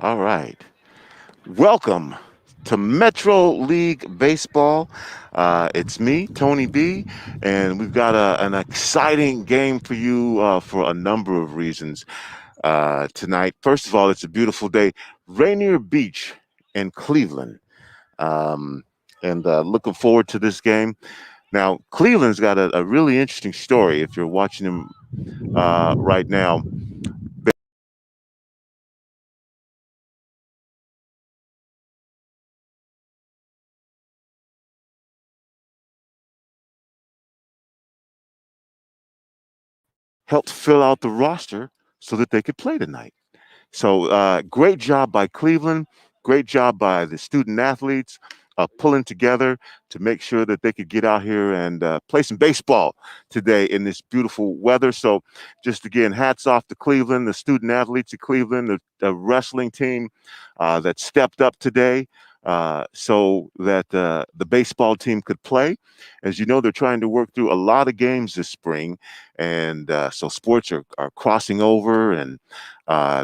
All right. Welcome to Metro League Baseball. It's me, Tony B, and we've got an exciting game for you for a number of reasons tonight. First of all, it's a beautiful day. Rainier Beach in Cleveland. Um, and looking forward to this game. Now, Cleveland's got a really interesting story if you're watching them right now. Helped fill out the roster so that they could play tonight. So great job by Cleveland. Great job by the student athletes pulling together to make sure that they could get out here and play some baseball today in this beautiful weather. So just again, hats off to Cleveland, the student athletes of Cleveland, the wrestling team that stepped up today so that the baseball team could play. As you know, they're trying to work through a lot of games this spring. And so sports are crossing over and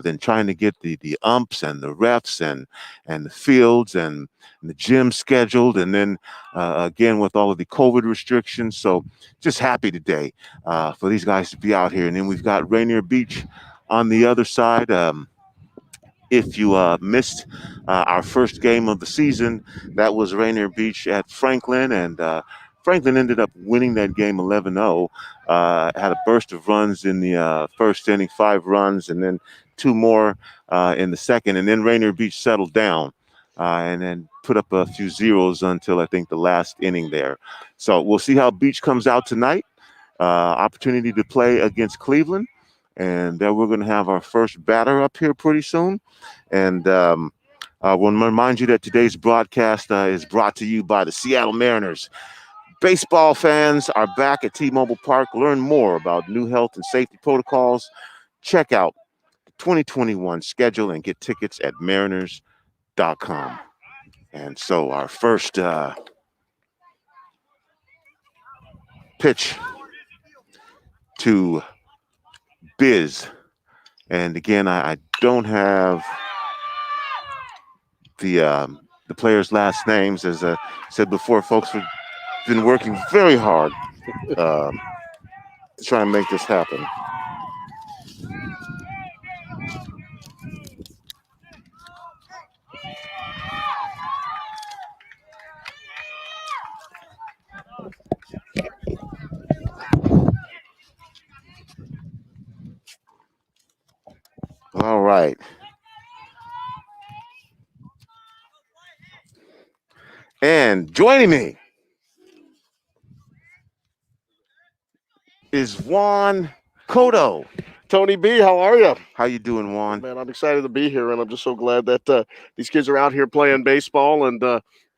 then trying to get the umps and the refs and the fields and the gym scheduled, and then again with all of the COVID restrictions. So just happy today for these guys to be out here. And then we've got Rainier Beach on the other side. If you missed our first game of the season, that was Rainier Beach at Franklin, and Franklin ended up winning that game 11-0. Had a burst of runs in the first inning, 5 runs, and then 2 more in the second. And then Rainier Beach settled down and then put up a few zeros until I think the last inning there. So we'll see how Beach comes out tonight. Opportunity to play against Cleveland. And we're going to have our first batter up here pretty soon. And I want to remind you that today's broadcast is brought to you by the Seattle Mariners. Baseball fans are back at T-Mobile Park. Learn more about new health and safety protocols. Check out the 2021 schedule and get tickets at mariners.com. And so our first pitch to Biz. And again, I don't have the players' last names. As I said before, folks have been working very hard to try and make this happen. All right. And joining me is Juan Cotto. Tony B, how are you? How you doing, Juan? Man, I'm excited to be here, and I'm just so glad that these kids are out here playing baseball, and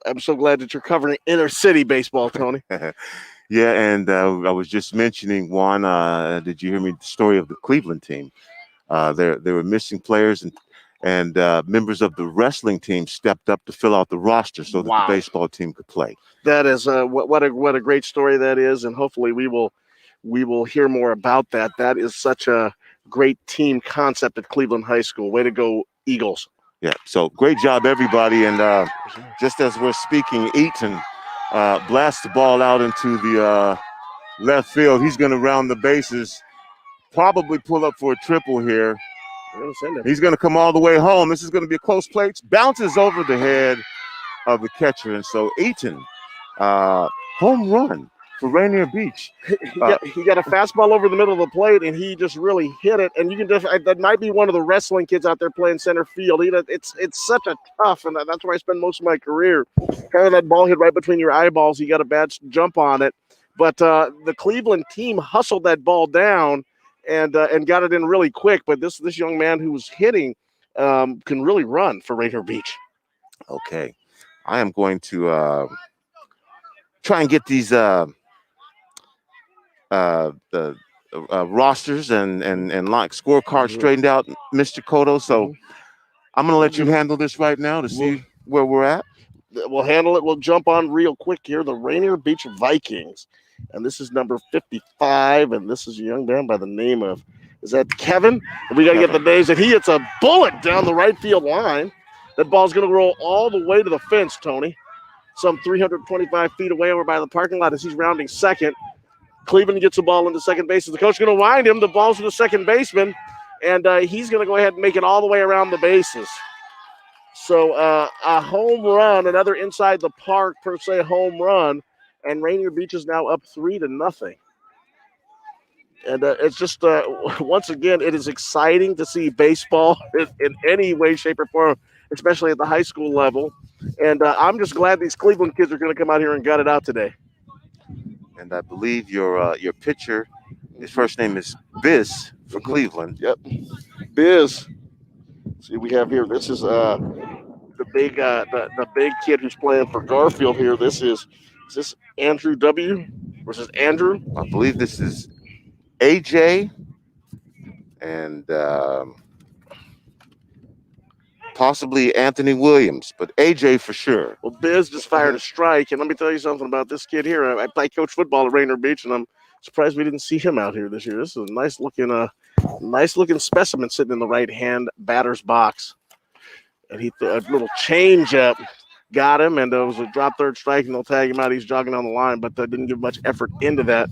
I'm so glad that you're covering inner city baseball, Tony. Yeah, and I was just mentioning, Juan, did you hear me the story of the Cleveland team? They were missing players, and members of the wrestling team stepped up to fill out the roster so that Wow. the baseball team could play. That is what a great story that is, and hopefully we will hear more about that. That is such a great team concept at Cleveland High School. Way to go, Eagles. Yeah, so great job, everybody. And just as we're speaking, Eaton blasts the ball out into the left field. He's going to round the bases, probably pull up for a triple here. He's going to come all the way home. This is going to be a close play. Bounces over the head of the catcher. And so Eaton, home run for Rainier Beach. He got a fastball over the middle of the plate, and he just really hit it. And you can that might be one of the wrestling kids out there playing center field. It's such a tough, and that's where I spend most of my career. Kind of that ball hit right between your eyeballs. You got a bad jump on it, but the Cleveland team hustled that ball down and got it in really quick. But this young man who was hitting can really run for Rainier Beach. Okay, I am going to try and get these the rosters and like scorecards straightened out, Mr. Cotto. So I'm going to let you handle this right now to see where we're at. We'll handle it. We'll jump on real quick here. The Rainier Beach Vikings. And this is number 55. And this is a young man by the name of Is that Kevin? We got to get the names. And he hits a bullet down the right field line. That ball's going to roll all the way to the fence, Tony. Some 325 feet away over by the parking lot as he's rounding second. Cleveland gets the ball into second base. The coach is going to wind him. The ball's to the second baseman, and he's going to go ahead and make it all the way around the bases. So a home run, another inside the park per se home run, and Rainier Beach is now up 3-0. And it's just, once again, it is exciting to see baseball in any way, shape, or form, especially at the high school level. And I'm just glad these Cleveland kids are going to come out here and gut it out today. And I believe your pitcher, his first name is Biz for Cleveland. Yep, Biz. See, we have here. This is the big kid who's playing for Garfield here. Is this Andrew W? Or is this Andrew? I believe this is AJ and possibly Anthony Williams, but AJ for sure. Well, Biz just fired a strike, and let me tell you something about this kid here. I play coach football at Rainier Beach, and I'm surprised we didn't see him out here this year. This is a nice looking specimen sitting in the right hand batter's box, and he threw a little change up, got him, and it was a drop third strike, and they'll tag him out. He's jogging on the line, but didn't give much effort into that.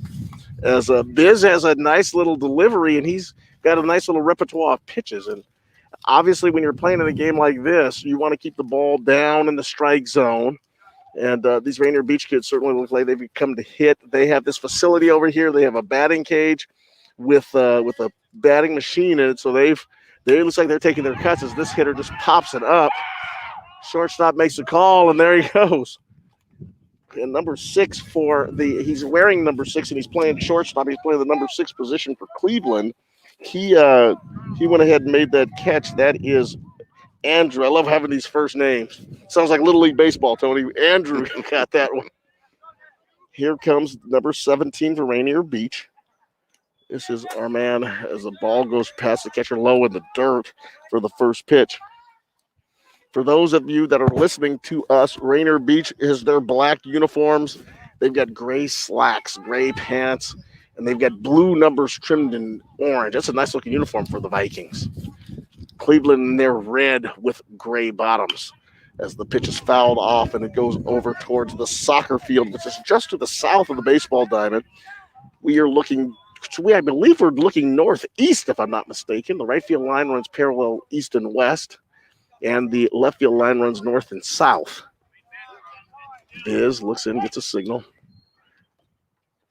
As Biz has a nice little delivery, and he's got a nice little repertoire of pitches. And obviously, when you're playing in a game like this, you want to keep the ball down in the strike zone. And these Rainier Beach kids certainly look like they've come to hit. They have this facility over here. They have a batting cage with a batting machine in it. So they looks like they're taking their cuts as this hitter just pops it up. Shortstop makes a call, and there he goes. And number 6 he's wearing number 6, and he's playing shortstop. He's playing the number 6 position for Cleveland. He went ahead and made that catch. That is Andrew. I love having these first names. Sounds like Little League Baseball, Tony. Andrew got that one. Here comes number 17 for Rainier Beach. This is our man as the ball goes past the catcher low in the dirt for the first pitch. For those of you that are listening to us, Rainier Beach is their black uniforms. They've got gray slacks, gray pants, and they've got blue numbers trimmed in orange. That's a nice-looking uniform for the Vikings. Cleveland, they're red with gray bottoms as the pitch is fouled off, and it goes over towards the soccer field, which is just to the south of the baseball diamond. I believe we're looking northeast, if I'm not mistaken. The right field line runs parallel east and west, and the left field line runs north and south. Biz looks in, gets a signal.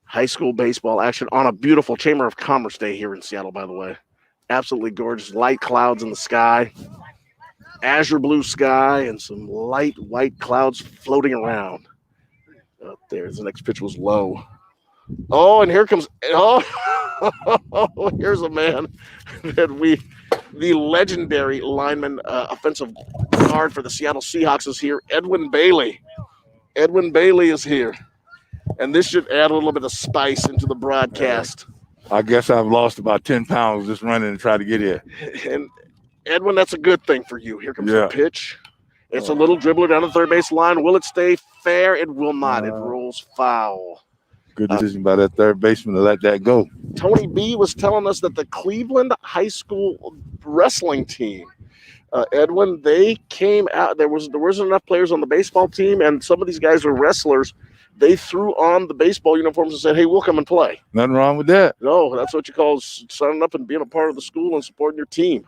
High school baseball action on a beautiful Chamber of Commerce day here in Seattle, by the way. Absolutely gorgeous. Light clouds in the sky, azure blue sky, and some light white clouds floating around. Up there, the next pitch was low. Oh, and here's a man that the legendary lineman, offensive guard for the Seattle Seahawks is here. Edwin Bailey. Edwin Bailey is here. And this should add a little bit of spice into the broadcast. I guess I've lost about 10 pounds just running to try to get here. And Edwin, that's a good thing for you. Here comes the pitch. It's a little dribbler down the third base line. Will it stay fair? It will not. It rolls foul. Good decision by that third baseman to let that go. Tony B was telling us that the Cleveland High School wrestling team, Edwin, they came out. There wasn't enough players on the baseball team, and some of these guys were wrestlers. They threw on the baseball uniforms and said, "Hey, we'll come and play." Nothing wrong with that. No, that's what you call signing up and being a part of the school and supporting your team,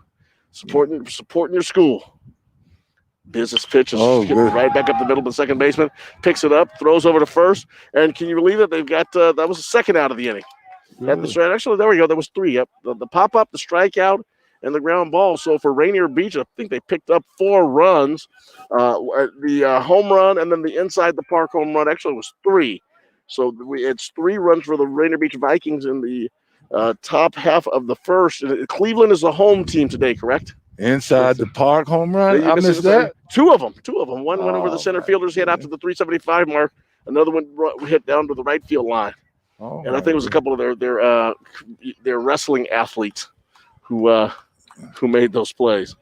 supporting your school. Business pitch is right back up the middle of the second baseman, picks it up, throws over to first, and can you believe it? They've got that was the second out of the inning. Actually, there we go. There was 3. Yep, the pop up, the strikeout, and the ground ball. So for Rainier Beach, I think they picked up 4 runs. The home run and then the inside the park home run actually was 3. So it's 3 runs for the Rainier Beach Vikings in the top half of the first. Cleveland is the home team today, correct? Inside the park home run? I missed that? 2 of them. One went over the center fielder's head after the 375 mark. Another one hit down to the right field line. And I think it was a couple of their wrestling athletes who made those plays.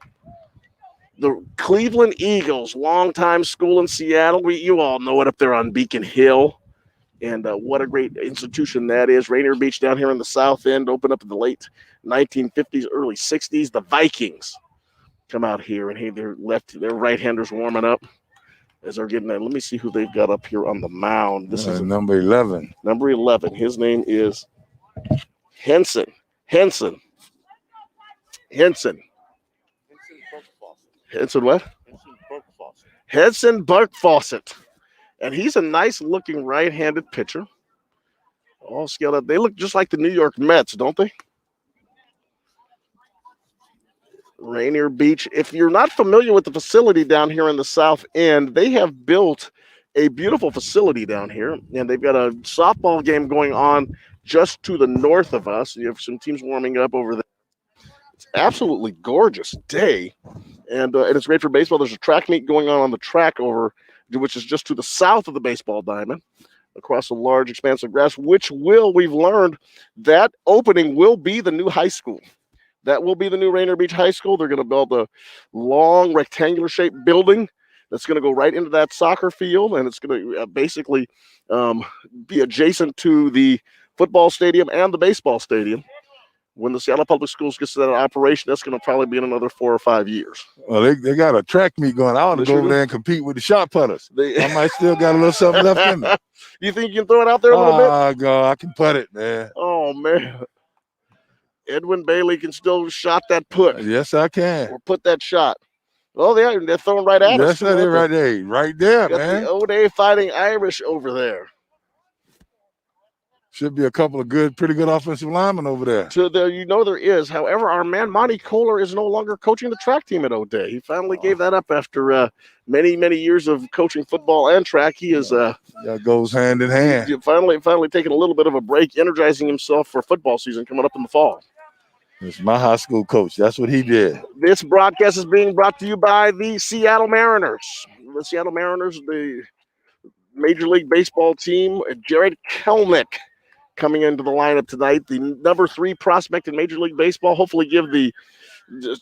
The Cleveland Eagles, longtime school in Seattle. You all know it up there on Beacon Hill. And what a great institution that is. Rainier Beach down here in the south end, opened up in the late 1950s, early 60s. The Vikings come out here, and their right-handers warming up as they're getting that. Let me see who they've got up here on the mound. This is number 11. Number 11. His name is Henson. Henson what? Henson Buck-Fawcett. And he's a nice-looking right-handed pitcher. All scaled up. They look just like the New York Mets, don't they? Rainier Beach. If you're not familiar with the facility down here in the south end, they have built a beautiful facility down here, and they've got a softball game going on just to the north of us. You have some teams warming up over there. It's absolutely gorgeous day, and it's great for baseball. There's a track meet going on the track which is just to the south of the baseball diamond, across a large expanse of grass, we've learned that opening will be the new high school. That will be the new Rainier Beach High School. They're going to build a long rectangular-shaped building that's going to go right into that soccer field, and it's going to basically be adjacent to the football stadium and the baseball stadium. When the Seattle Public Schools gets to that operation, that's going to probably be in another 4 or 5 years. Well, they got a track meet going. I want to go over there and compete with the shot putters. I might still got a little something left in me. You think you can throw it out there a little bit? Oh, God, I can putt it, man. Oh, man. Edwin Bailey can still shot that put. Yes, I can. Or put that shot. Oh, they're throwing right at us. Yes, they're right there. Right there, man. The O'Day Fighting Irish over there. Should be a couple of pretty good offensive linemen over there. So there is. However, our man Monty Kohler is no longer coaching the track team at O'Day. He finally gave that up after many, many years of coaching football and track. He is that goes hand in hand. Finally taking a little bit of a break, energizing himself for football season coming up in the fall. It's my high school coach. That's what he did. This broadcast is being brought to you by the Seattle Mariners. The Seattle Mariners, the Major League Baseball team, Jared Kelnick coming into the lineup tonight. The number 3 prospect in Major League Baseball. Hopefully give the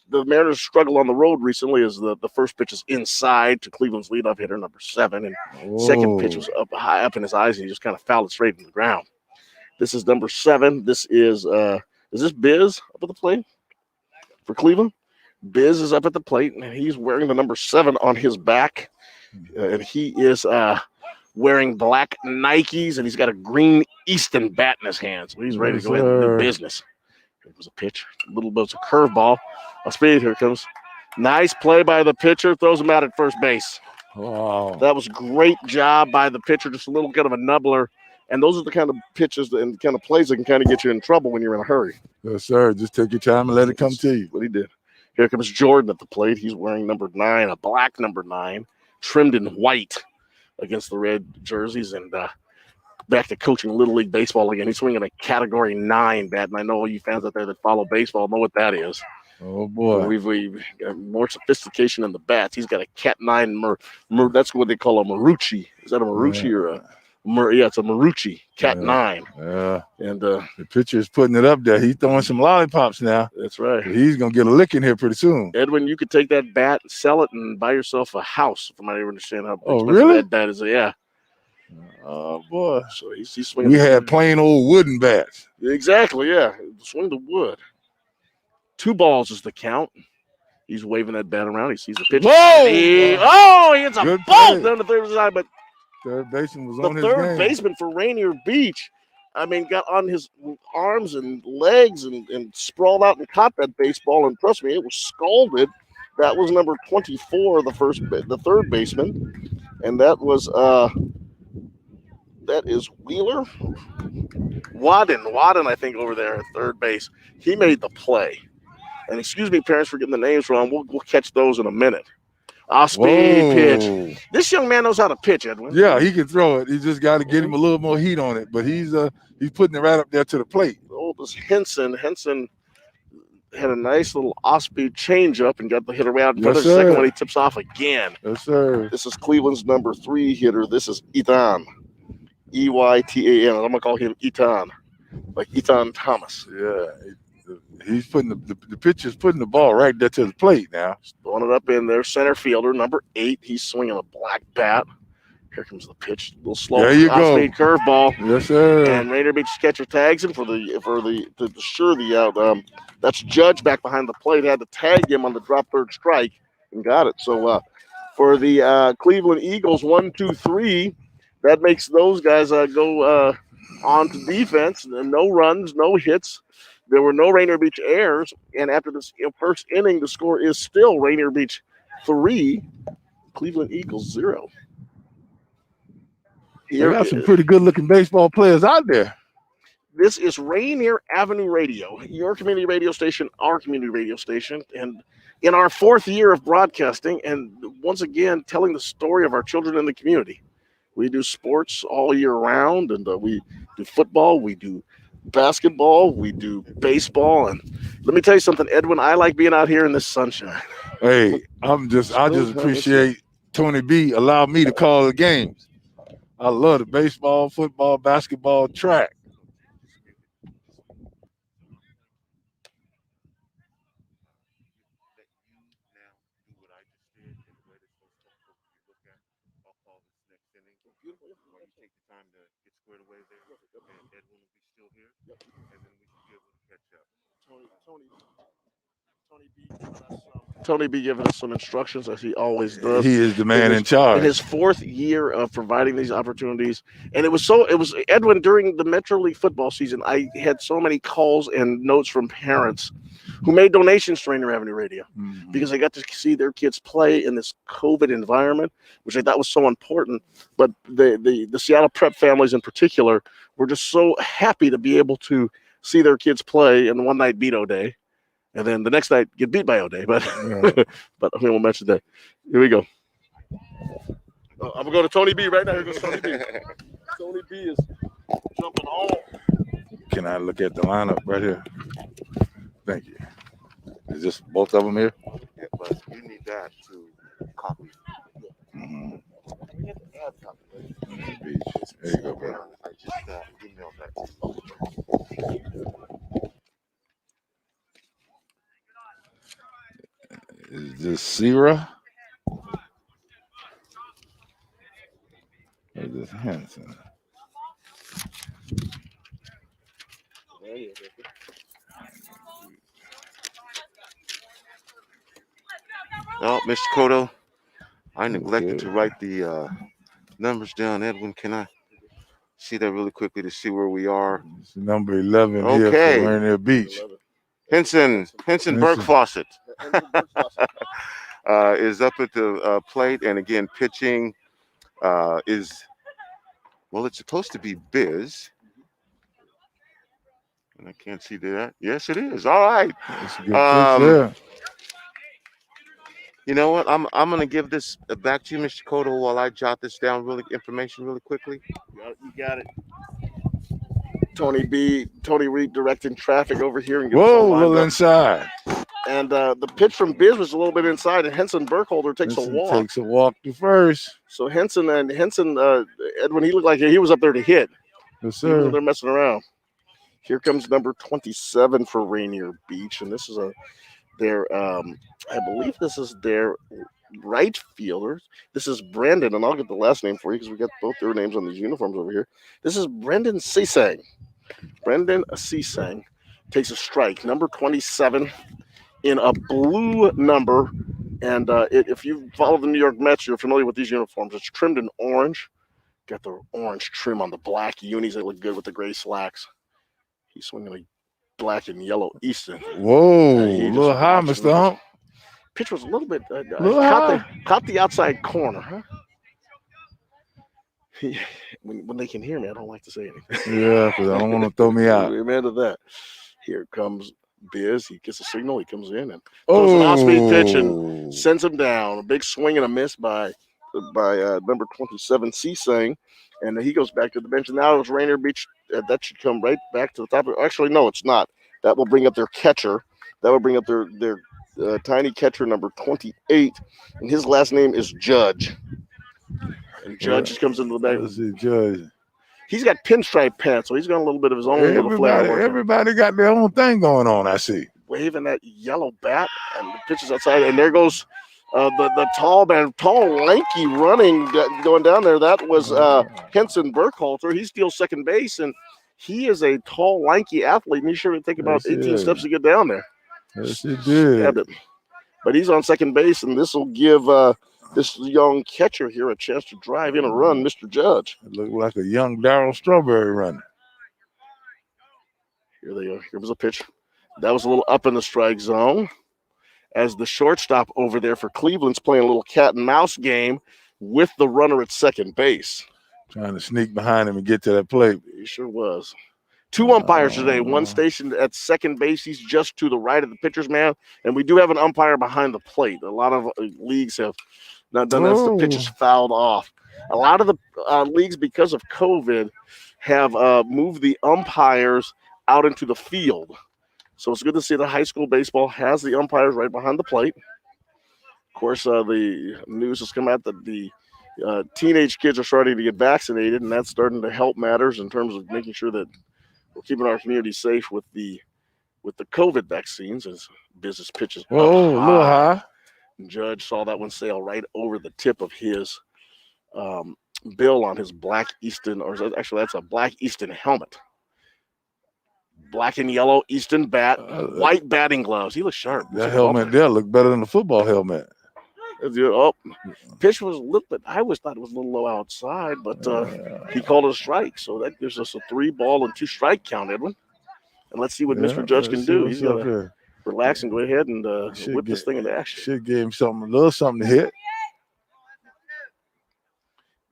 Mariners struggle on the road recently as the first pitch is inside to Cleveland's leadoff hitter, number 7. And second pitch was high up in his eyes, and he just kind of fouled it straight into the ground. This is number 7. This is this Biz up at the plate for Cleveland? Biz is up at the plate, and he's wearing the number 7 on his back. And he is wearing black Nikes, and he's got a green Easton bat in his hands. So he's ready to go ahead and do business. It was a pitch, a little bit of a curveball. A speed, here it comes. Nice play by the pitcher, throws him out at first base. Wow. That was great job by the pitcher, just a little bit of a nubbler. And those are the kind of pitches and kind of plays that can kind of get you in trouble when you're in a hurry. Yes, sir. Just take your time and let it come to you. What he did. Here comes Jordan at the plate. He's wearing number 9, a black number 9, trimmed in white against the red jerseys. And back to coaching Little League Baseball again. He's swinging a Category 9 bat. And I know all you fans out there that follow baseball know what that is. Oh, boy. We've got more sophistication in the bats. He's got a Cat 9. That's what they call a Marucci. Is that a Marucci or a... Yeah, it's a Marucci, Cat 9. Yeah. And the pitcher's putting it up there. He's throwing some lollipops now. That's right. He's going to get a lick in here pretty soon. Edwin, you could take that bat, sell it, and buy yourself a house. If I might understand how really? That bat is. Yeah. Oh, boy. So he's swinging. We had plain old wooden bats. Exactly, yeah. Swing the wood. 2 balls is the count. He's waving that bat around. He sees the pitch. Whoa! He hits a bolt down the third side, but third baseman was the on his game. third baseman for Rainier Beach, got on his arms and legs and sprawled out and caught that baseball. And trust me, it was scalded. That was number 24, the third baseman, and that is Wheeler. Wadden, I think, over there at third base. He made the play. And excuse me, parents, for getting the names wrong. We'll catch those in a minute. Off-speed pitch. This young man knows how to pitch, Edwin. Yeah, he can throw it. He just got to get him a little more heat on it. But he's putting it right up there to the plate. Oh, this Henson had a nice little off-speed change-up and got the hitter out for the second one. He tips off again. Yes, sir. This is Cleveland's number 3 hitter. This is Etan. E-Y-T-A-N. I'm going to call him Etan, like Etan Thomas. Yeah. He's putting the pitcher's putting the ball right there to the plate now. Throwing it up in there. Center fielder, number 8. He's swinging a black bat. Here comes the pitch, a little slow, There you go. speed curveball. Yes, sir. And Rainier Beach catcher tags him to assure the out. That's Judge back behind the plate, had to tag him on the drop third strike and got it. So for the Cleveland Eagles, 1, 2, 3, that makes those guys go on to defense. No runs, no hits. There were no Rainier Beach errors, and after this first inning, the score is still Rainier Beach 3, Cleveland Eagles 0. They got some pretty good-looking baseball players out there. This is Rainier Avenue Radio, your community radio station, our community radio station, and in our 4th year of broadcasting, and once again, telling the story of our children in the community. We do sports all year round, and we do football, we do basketball, we do baseball, and let me tell you something, Edwin, I like being out here in the sunshine. Hey, I just appreciate Tony B allowed me to call the games. I love the baseball, football, basketball, track. Tony B giving us some instructions, as he always does. He is the man in charge. In his 4th year of providing these opportunities. And it was Edwin, during the Metro League football season, I had so many calls and notes from parents who made donations to Rainier Avenue Radio because they got to see their kids play in this COVID environment, which I thought was so important. But the Seattle prep families in particular were just so happy to be able to see their kids play and one night beat O'Day. And then the next night get beat by O'Day, but but we won't mention that. Here we go. I'm gonna go to Tony B right now. Here goes Tony B. Tony B is jumping on. Can I look at the lineup right here? Thank you. Is this both of them here? Yeah, but you need that to copy. Mm-hmm. We have to add copy. There you go, bro. I just emailed that to you. Is this Sierra? Or is this Hanson? Oh, Mr. Cotto, I neglected to write the numbers down. Edwin, can I see that really quickly to see where we are? It's number 11 here for Rainier Beach. Henson Burke Fawcett is up at the plate, and again, pitching is, well, it's supposed to be Biz. And I can't see that. Yes, it is. All right. You know what? I'm gonna give this back to you, Mr. Cotto, while I jot this down information really quickly. You got it. Tony Reed directing traffic over here and whoa, a little inside. And the pitch from Biz was a little bit inside, and Henson Burkholder takes a walk. Takes a walk to first. So Henson, Edwin, he looked like he was up there to hit. Yes, sir. They're messing around. Here comes number 27 for Rainier Beach, and this is I believe this is their right fielder. This is Brendan, and I'll get the last name for you because we got both their names on these uniforms over here. This is Brendan Sisang. Brendan Sisang takes a strike, number 27, in a blue number. And if you follow the New York Mets, you're familiar with these uniforms. It's trimmed in orange. Got the orange trim on the black unis that look good with the gray slacks. He's swinging a black and yellow Easton. Whoa, a little high, Mr. Hump. Pitch was a little bit caught the outside corner, huh? When they can hear me, I don't like to say anything. Yeah, because I don't want to throw me out. Amen to that. Here comes Biz. He gets a signal. He comes in and throws an off-speed pitch and sends him down. A big swing and a miss by number 27, Sisang. And he goes back to the bench. And now it's Rainier Beach. That should come right back to the top. Actually, no, it's not. That will bring up their catcher. That will bring up their tiny catcher, number 28. And his last name is Judge. And Judge just comes into the back. Let's see, Judge. He's got pinstripe pants, so he's got a little bit of his own little flair. Everybody got their own thing going on, I see. Waving that yellow bat, and the pitch is outside. And there goes The tall man, tall, lanky running going down there. That was Henson Burkhalter. He steals second base, and he is a tall, lanky athlete. And he sure would take about 18 steps to get down there. Yes, it did. But he's on second base, and this will give this young catcher here a chance to drive in a run, Mr. Judge. It looked like a young Darryl Strawberry running. Here they are. Here was a pitch. That was a little up in the strike zone. As the shortstop over there for Cleveland's playing a little cat and mouse game with the runner at second base. Trying to sneak behind him and get to that plate. He sure was. Two umpires today. One stationed at second base. He's just to the right of the pitcher's man. And we do have an umpire behind the plate. A lot of leagues have not done that. The pitch is fouled off. A lot of the leagues, because of COVID, have moved the umpires out into the field. So it's good to see that high school baseball has the umpires right behind the plate. Of course, the news has come out that the teenage kids are starting to get vaccinated, and that's starting to help matters in terms of making sure that we're keeping our community safe with the COVID vaccines as business pitches. Oh, a little high. Judge saw that one sail right over the tip of his bill on his black Easton, or actually that's a black Easton helmet. Black and yellow Easton bat, white batting gloves. He looks sharp. That helmet there looked better than the football helmet. Oh, pitch was a little bit. I always thought it was a little low outside, but he called it a strike. So that gives us a 3-ball and 2-strike count, Edwin. And let's see what Mr. Judge can do. He's going to relax and go ahead and whip this thing into action. Should give him a little something to hit.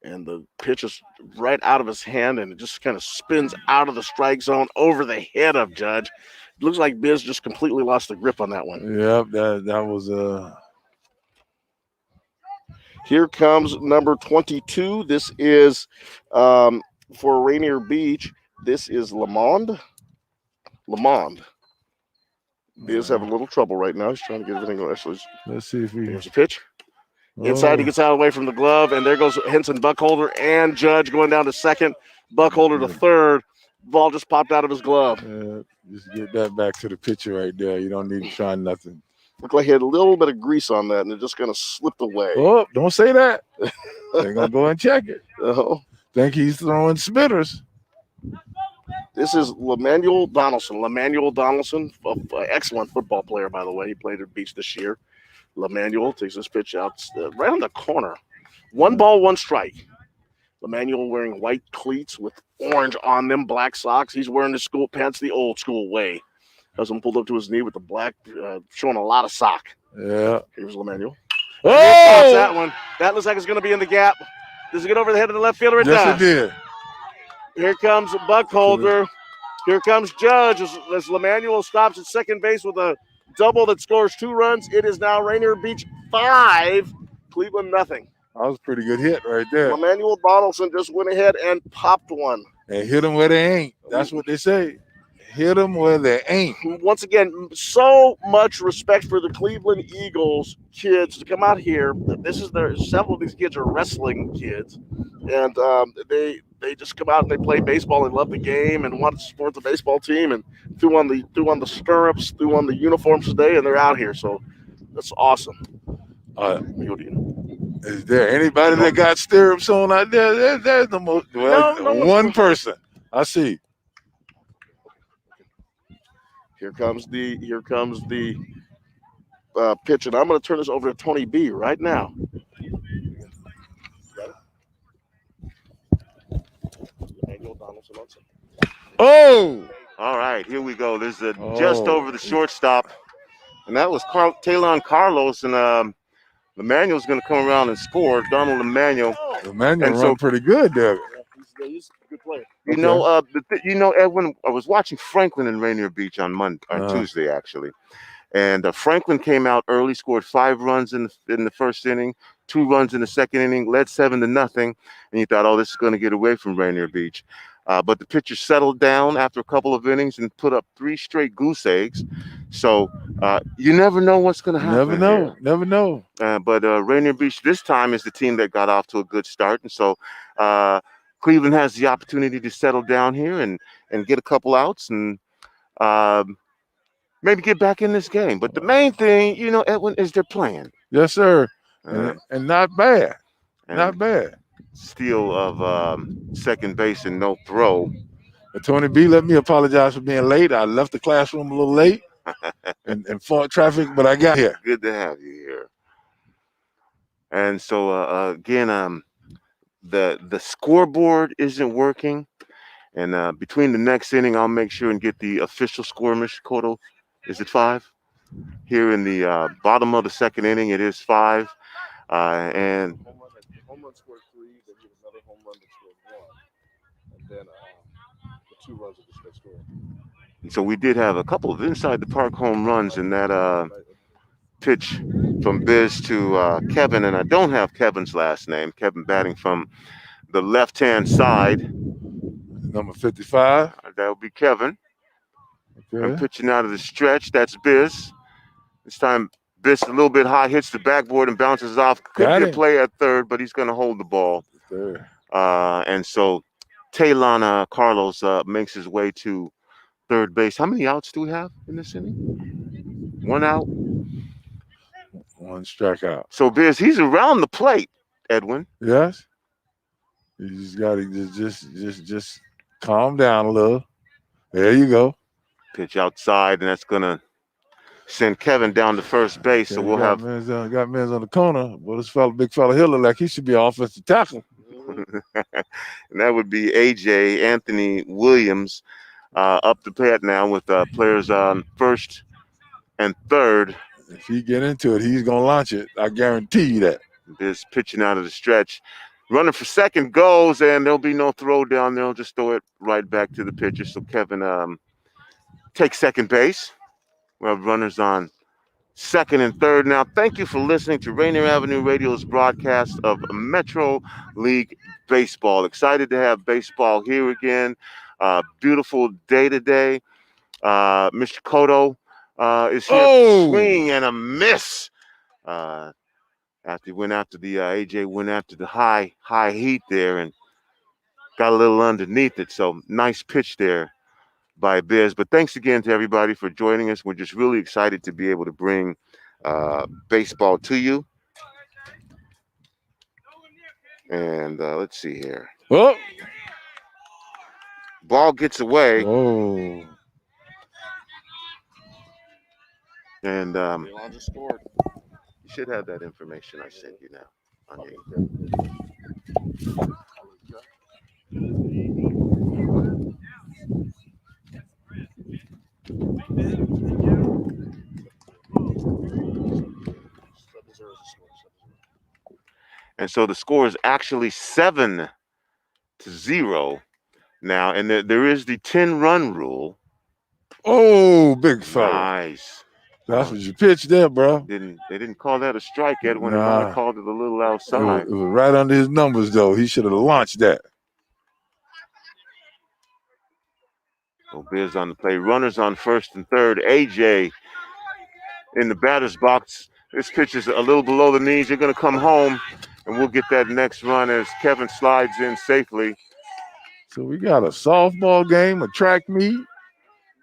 And the pitch is right out of his hand, and it just kind of spins out of the strike zone over the head of Judge. It looks like Biz just completely lost the grip on that one. Yep, that was Here comes number 22. This is for Rainier Beach. This is Lamond. Biz having a little trouble right now. He's trying to get everything going. Let's see if here's a pitch. Inside, he gets out of the way from the glove, and there goes Henson Buckholder and Judge going down to second. Buckholder to third. Ball just popped out of his glove. Just get that back to the pitcher right there. You don't need to try nothing. Looked like he had a little bit of grease on that, and it just kind of slipped away. Oh, don't say that. They're going to go and check it. Oh. Think he's throwing spitters. This is Lemanuel Donaldson. Lemanuel Donaldson, excellent football player, by the way. He played at Beach this year. Lemanuel takes this pitch out right on the corner. 1-ball, 1-strike. Lemanuel wearing white cleats with orange on them, black socks. He's wearing his school pants the old school way. Has him pulled up to his knee with the black, showing a lot of sock. Yeah. Here's Lemanuel. Oh! That one. That looks like it's going to be in the gap. Does it get over the head of the left fielder? Yes, it did. Here comes Buckholder. Here comes Judge as Lemanuel stops at second base with a double that scores 2 runs. It is now Rainier Beach 5, Cleveland nothing. That was a pretty good hit right there. Lemanuel Donaldson just went ahead and popped one. And hit them where they ain't. That's what they say. Hit them where they ain't. Once again, so much respect for the Cleveland Eagles kids to come out here. Several of these kids are wrestling kids, and they just come out and they play baseball and love the game and want to support the baseball team and threw on the stirrups, threw on the uniforms today, and they're out here. So that's awesome. Is there anybody that got stirrups on out there? There's the most one person. I see. Here comes the pitch, and I'm going to turn this over to Tony B right now. Oh! All right, here we go. This is just over the shortstop, and that was Taylon Carlos, and Lemanuel's going to come around and score. Donald Lemanuel. Lemanuel run pretty good there. He's a good player. You know, Edwin, I was watching Franklin and Rainier Beach on Tuesday, actually. And Franklin came out early, scored 5 runs in the first inning, 2 runs in the second inning, led 7-0. And you thought, oh, this is going to get away from Rainier Beach. But the pitcher settled down after a couple of innings and put up 3 straight goose eggs. So you never know what's going to happen. Never know. But Rainier Beach this time is the team that got off to a good start. And so Cleveland has the opportunity to settle down here and get a couple outs and maybe get back in this game. But the main thing, Edwin, is they're playing. Yes, sir. Uh, And not bad. and Not bad. steal of second base and no throw. But Tony B, let me apologize for being late. I left the classroom a little late and fought traffic, but I got here. Good to have you here. And so again, the scoreboard isn't working. And between the next inning, I'll make sure and get the official score, Mr. Cotto. Is it 5? Here in the bottom of the second inning, it is 5. And home run scored 3, then he had another home run that scored 1, and then the 2 runs that just got scored. so we did have a couple of inside the park home runs in that pitch from Biz to Kevin, and I don't have Kevin's last name. Kevin batting from the left-hand side. Number 55. That would be Kevin. Okay. I'm pitching out of the stretch. That's Biz. This time, Biz a little bit high, hits the backboard and bounces off. Could be a play at third, but he's going to hold the ball. And so Taylon Carlos makes his way to third base. How many outs do we have in this inning? 1 out. 1 strikeout. So Biz, he's around the plate, Edwin. Yes. You just got to just calm down a little. There you go. Pitch outside, and that's going to send Kevin down to first base. So we'll have got men's on the corner. Well, this big fella here look like he should be an offensive tackle. And that would be AJ Anthony Williams up to bat now with players on first and third. If he get into it, he's gonna launch it. I guarantee you that. This pitching out of the stretch, running for second goes, and there'll be no throw down there. They'll just throw it right back to the pitcher. So Kevin takes second base. We have runners on second and third. Now, thank you for listening to Rainier Avenue Radio's broadcast of Metro League Baseball. Excited to have baseball here again. Beautiful day today. Mr. Cotto is here. Swing and a miss. After he went after the AJ went after the high heat there and got a little underneath it. So nice pitch there by Biz. But thanks again to everybody for joining us. We're just really excited to be able to bring baseball to you. And let's see here. Oh. Ball gets away. Oh. And just scored. You should have that information I sent you now on your And so the score is actually 7-0 now, and there is the 10-run rule. Oh, big fella. Nice. That's what you pitched there, bro. They didn't call that a strike, Edwin. They might have called it a little outside. It was right under his numbers, though. He should have launched that. So Biz on the play. Runners on first and third. AJ in the batter's box. This pitch is a little below the knees. You're going to come home, and we'll get that next run as Kevin slides in safely. So we got a softball game, a track meet.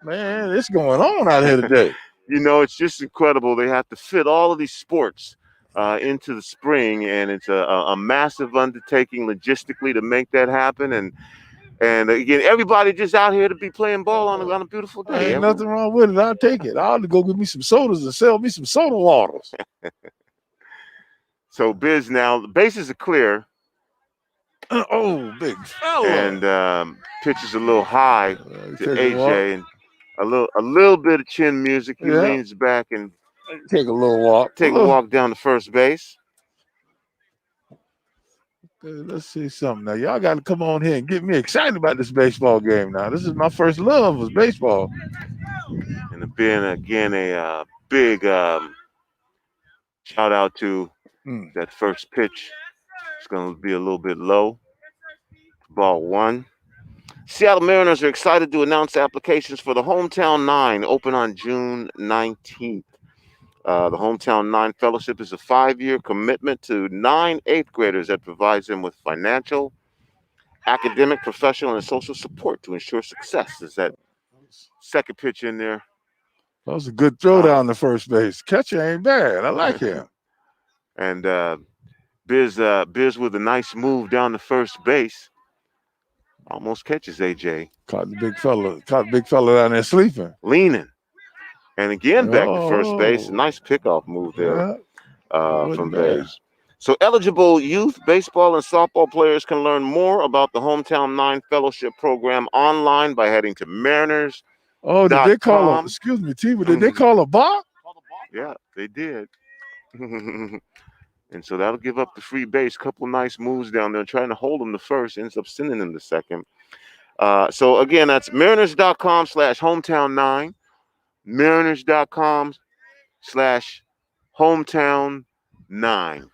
Man, it's going on out here today. You know, it's just incredible. They have to fit all of these sports into the spring, and it's a massive undertaking logistically to make that happen. And again, everybody just out here to be playing ball on a beautiful day. Ain't nothing wrong with it. I'll take it. I'll go get me some sodas and sell me some soda waters. So Biz now, the bases are clear. Oh, big fella. And pitches a little high to AJ, and a little bit of chin music. He leans back and take a little walk. Take a walk down to first base. Let's see something now. Y'all got to come on here and get me excited about this baseball game now. This is my first love was baseball. And being again a big shout out to that first pitch. It's going to be a little bit low. Ball 1. Seattle Mariners are excited to announce applications for the Hometown 9, open on June 19th. The Hometown 9 Fellowship is a 5-year commitment to 9 8th graders that provides them with financial, academic, professional, and social support to ensure success. Is that second pitch in there? That was a good throw down to first base. Catcher ain't bad. I like him. And Biz with a nice move down to first base. Almost catches AJ. Caught the big fella down there sleeping. Leaning. And again back to first base. Oh. Nice pickoff move there from bad. Biz. So eligible youth baseball and softball players can learn more about the Hometown 9 Fellowship Program online by heading to Mariners. Oh, did they call him? Excuse me, T. Did they call a Bach? Yeah, they did. And so that'll give up the free base. Couple nice moves down there, trying to hold him to first. Ends up sending him to second. So again, that's Mariners.com/hometown9. Mariners.com/hometown9.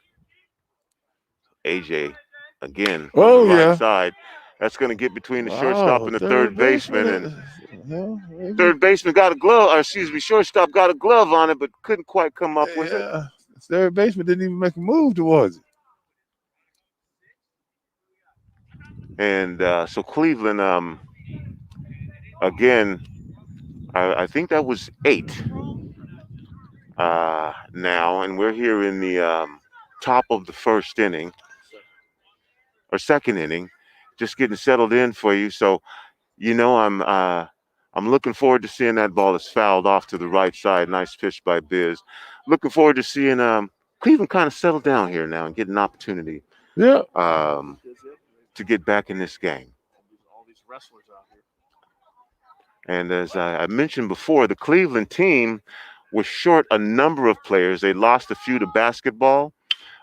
AJ again on the right side. That's going to get between the shortstop and the third baseman. And third baseman got a glove, or excuse me, shortstop got a glove on it, but couldn't quite come up with it. Third baseman didn't even make a move towards it. And so Cleveland, again, I think that was 8 now, and we're here in the top of the first inning or second inning, just getting settled in for you. So, you know, I'm looking forward to seeing that ball is fouled off to the right side. Nice pitch by Biz. Looking forward to seeing Cleveland kind of settle down here now and get an opportunity. Yeah. To get back in this game. All these wrestlers out here. And as I mentioned before, the Cleveland team was short a number of players. They lost a few to basketball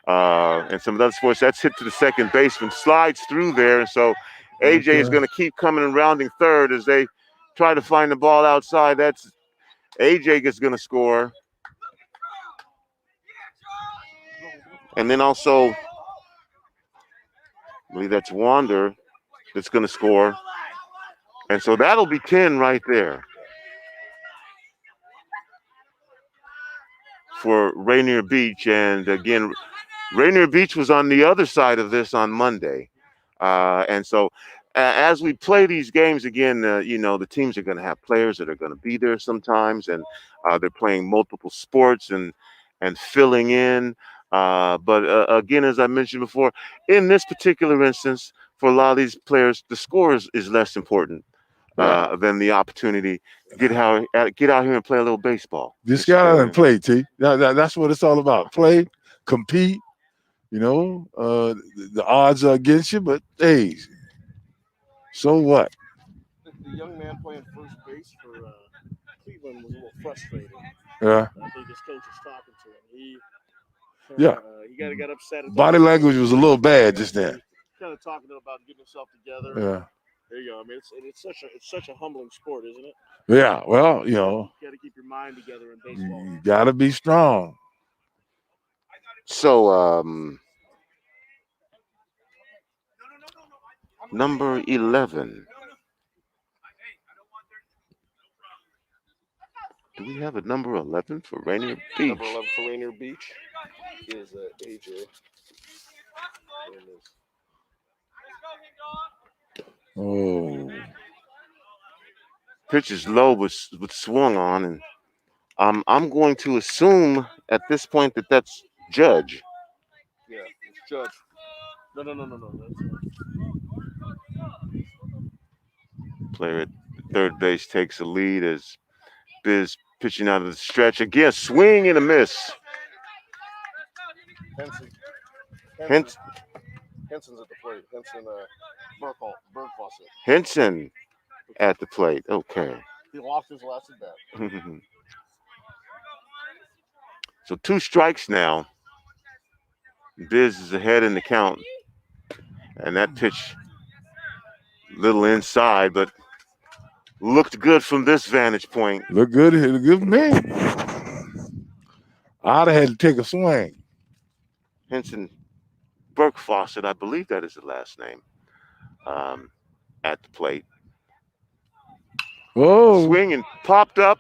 and some of the other sports. That's hit to the second baseman, slides through there. And so AJ is going to keep coming and rounding third as they try to find the ball outside. That's AJ is going to score. And then also, I believe that's Wander that's going to score. And so that'll be 10 right there for Rainier Beach. And again, Rainier Beach was on the other side of this on Monday. And so as we play these games again, you know, the teams are going to have players that are going to be there sometimes. And they're playing multiple sports and filling in. But again, as I mentioned before, in this particular instance, for a lot of these players, the score is less important than the opportunity to get out here and play a little baseball. Just get out and play, T. That's what it's all about. Play, compete. You know, the odds are against you, but hey, so what? The young man playing first base for Cleveland was a little frustrated. Yeah. I think his coach was talking to him. He got upset. Body language was a little bad just then. Kind of talking about getting himself together. Yeah. There you go. I mean, it's such a humbling sport, isn't it? Yeah. Well, you know, you got to keep your mind together in baseball. You got to be strong. So, number 11. Do we have a number 11 for Rainier Beach? Number 11 for Rainier Beach is AJ. Oh. Pitch is low, but swung on, and I'm going to assume at this point that that's Judge. Yeah, it's Judge. No. Player at third base takes a lead as Biz pitching out of the stretch. Again, swing and a miss. Henson's at the plate. Bergfaucet. Henson at the plate. Okay. He lost his last at bat. So 2 strikes now. Biz is ahead in the count. And that pitch, little inside, but looked good from this vantage point. Looked good. Hit a good man. I'd have had to take a swing. Henson Bergfaucet, I believe that is the last name, at the plate. Whoa. Swing and popped up.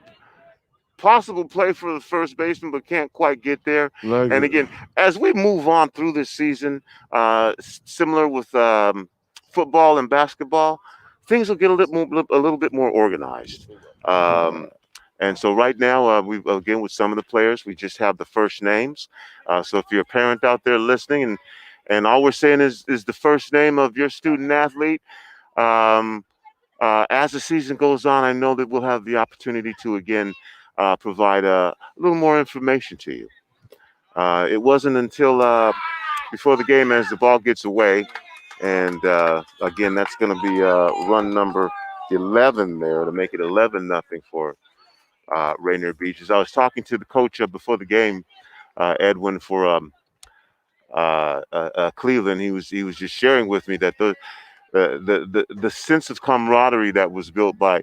Possible play for the first baseman, but can't quite get there. And again, as we move on through this season, similar with football and basketball, things will get a little bit more organized. And so right now, we again with some of the players, we just have the first names. So if you're a parent out there listening, and all we're saying is the first name of your student athlete. As the season goes on, I know that we'll have the opportunity to again provide a little more information to you. It wasn't until before the game as the ball gets away, and again, that's going to be run number 11 there to make it 11-0 for Rainier Beach. As I was talking to the coach before the game, Edwin, for Cleveland, he was just sharing with me that the sense of camaraderie that was built by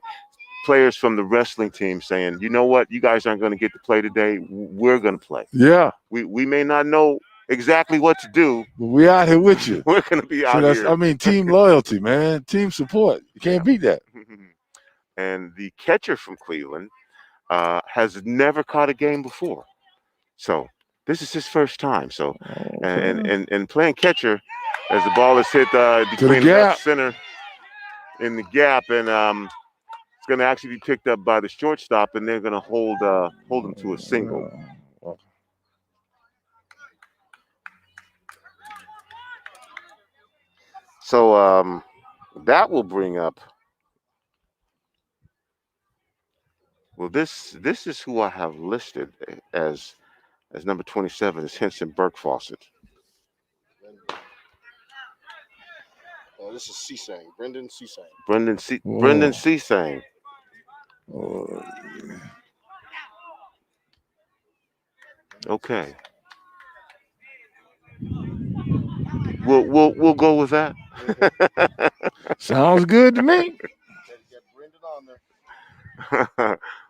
players from the wrestling team saying, you know what, you guys aren't going to get to play today. We're going to play. Yeah. We may not know exactly what to do, but we out here with you. We're going to be out that's, here. I mean, team loyalty, man. Team support. You can't beat that. And the catcher from Cleveland has never caught a game before. So this is his first time. So and playing catcher as the ball is hit between left center in the gap, and it's going to actually be picked up by the shortstop, and they're going to hold him to a single. So that will bring up. Well, this is who I have listed as number 27 is Henson Burke-Fawcett. This is Cesang, Brendan Cesang. Brendan Cesang. Okay. We'll go with that. Sounds good to me.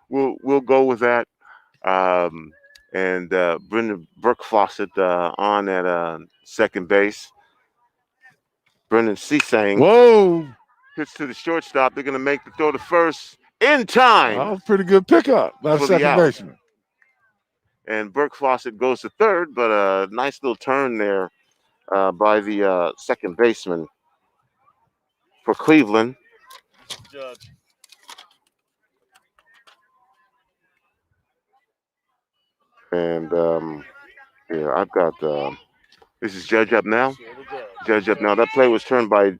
We'll go with that. And Brendan Burke-Fawcett on at second base. Brendan Cesang hits to the shortstop. They're going to make the throw to first in time. Oh, pretty good pickup by the second baseman. And Burke-Fawcett goes to third, but a nice little turn there by the second baseman for Cleveland. Judge. And yeah, I've got this is Judge up now. Judge up now. That play was turned by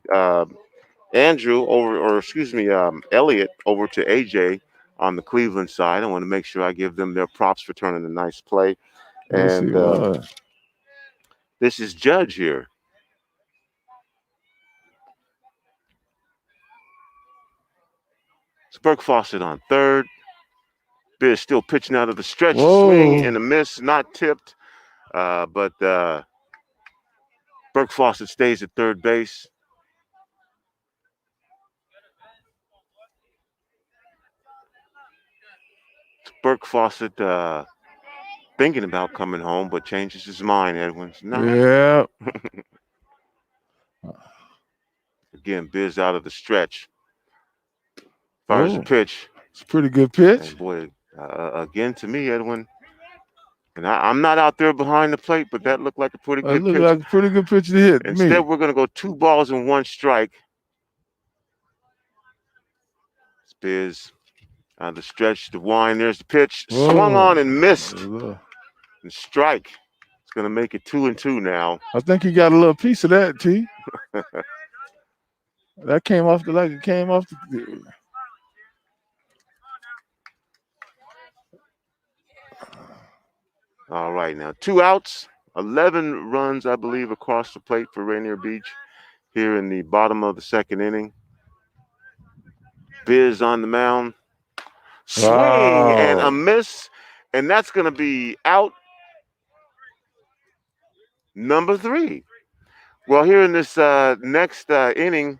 Andrew Elliott over to AJ on the Cleveland side. I want to make sure I give them their props for turning a nice play. And this is Judge here. It's Burke-Fawcett on third. Biz still pitching out of the stretch, swing and a miss, not tipped. But Burke-Fawcett stays at third base. Burke-Fawcett thinking about coming home, but changes his mind, Edwin. Yeah. Again, Biz out of the stretch. Fires a pitch. It's a pretty good pitch. And boy, again, to me, Edwin, and I'm not out there behind the plate, but that looked like a pretty good pitch. It looked like a pretty good pitch to hit. Instead, we're going to go 2 balls and 1 strike. It's Biz out of the stretch, the wind. There's the pitch. Swung on and missed. And strike. It's going to make it 2-2 now. I think he got a little piece of that, T. That came off the All right, now 2 outs, 11 runs, I believe, across the plate for Rainier Beach here in the bottom of the second inning. Biz on the mound. Swing and a miss, and that's going to be out number 3. Well, here in this next inning,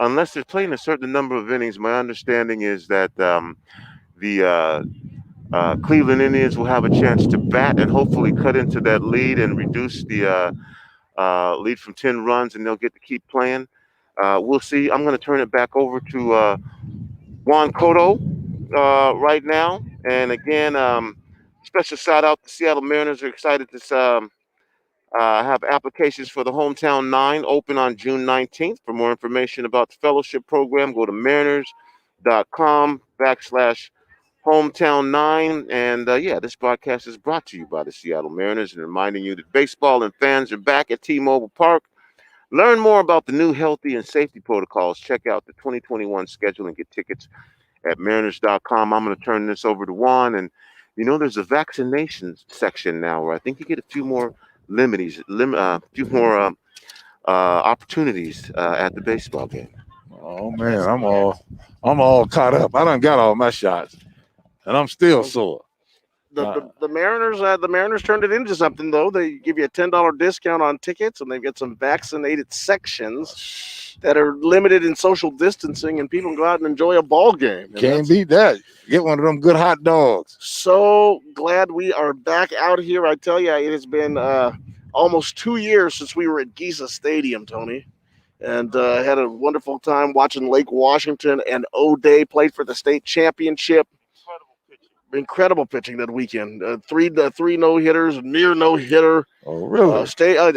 unless they're playing a certain number of innings, my understanding is that the Cleveland Indians will have a chance to bat and hopefully cut into that lead and reduce the lead from 10 runs, and they'll get to keep playing. We'll see. I'm going to turn it back over to Juan Cotto right now. And again, special shout out to Seattle Mariners. Are excited to have applications for the Hometown 9 open on June 19th. For more information about the fellowship program, go to mariners.com/hometown Hometown 9. And yeah, this broadcast is brought to you by the Seattle Mariners and reminding you that baseball and fans are back at T-Mobile Park. Learn more about the new healthy and safety protocols. Check out the 2021 schedule and get tickets at mariners.com. I'm going to turn this over to Juan. And, there's a vaccination section now where I think you get a few more opportunities at the baseball game. Oh man, I'm all caught up. I done got all my shots, and I'm still sore. The Mariners turned it into something though. They give you a $10 discount on tickets, and they've got some vaccinated sections that are limited in social distancing, and people can go out and enjoy a ball game. Can't beat that. Get one of them good hot dogs. So glad we are back out here. I tell you, it has been almost 2 years since we were at Giza Stadium, Tony, and had a wonderful time watching Lake Washington and O'Day played for the state championship. Incredible pitching that weekend. Three no-hitters, near no-hitter. Oh, really?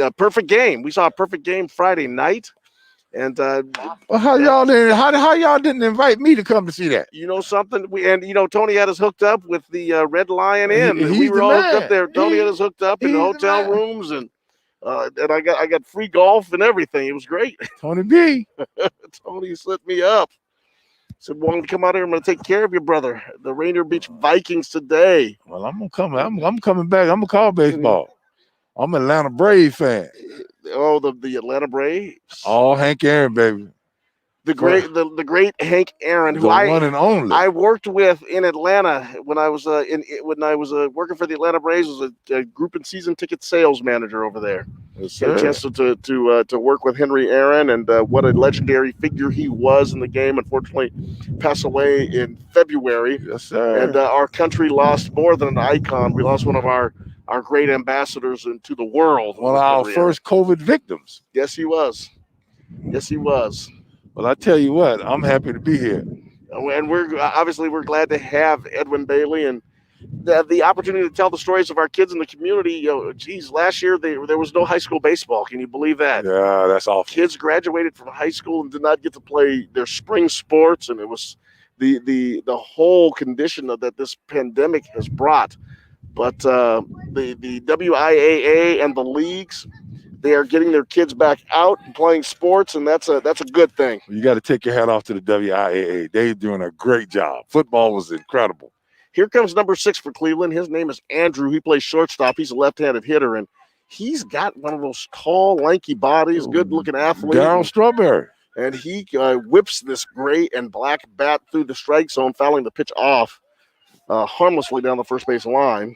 A perfect game. We saw a perfect game Friday night. And how y'all didn't invite me to come to see that? You know something? Tony had us hooked up with the Red Lion Inn. We were all hooked up there. Tony had us hooked up in the hotel rooms, and I got free golf and everything. It was great. Tony B. Tony slit me up. Said, "Well, come out here. I'm going to take care of you, brother." The Rainier Beach Vikings today. Well, I'm gonna come. I'm coming back. I'm gonna call baseball. I'm an Atlanta Brave fan. Oh, the Atlanta Braves. Oh, Hank Aaron, baby. The great Hank Aaron, who one and only. I worked with in Atlanta when I was working for the Atlanta Braves. Was a group and season ticket sales manager over there. Yes, had a chance to work with Henry Aaron, and what a legendary figure he was in the game. Unfortunately, passed away in February. Yes, sir. And our country lost more than an icon. We lost one of our great ambassadors into the world. One of our first COVID victims. Yes, he was. Yes, he was. Well, I tell you what, I'm happy to be here. And we're glad to have Edwin Bailey and the opportunity to tell the stories of our kids in the community. Last year there was no high school baseball. Can you believe that? Yeah, that's awful. Kids graduated from high school and did not get to play their spring sports, and it was the whole condition that this pandemic has brought. But the WIAA and the leagues, they are getting their kids back out and playing sports, and that's a good thing. You got to take your hat off to the WIAA. They're doing a great job. Football was incredible. Here comes number 6 for Cleveland. His name is Andrew. He plays shortstop. He's a left-handed hitter, and he's got one of those tall, lanky bodies, good-looking athlete. Darryl Strawberry. And he whips this gray and black bat through the strike zone, fouling the pitch off harmlessly down the first base line.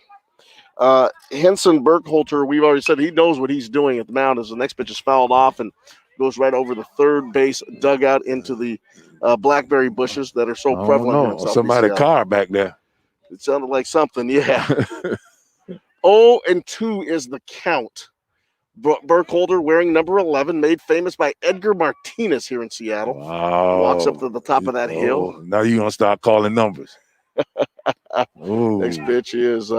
Henson Burkholter, we've already said he knows what he's doing at the mound as the next pitch is fouled off and goes right over the third base dugout into the blackberry bushes that are so prevalent. No, somebody's car back there. It sounded like something, yeah. 0-2 is the count. Burkholder, wearing number 11, made famous by Edgar Martinez here in Seattle. Wow. Walks up to the top of that hill. Now you're going to start calling numbers. Next pitch is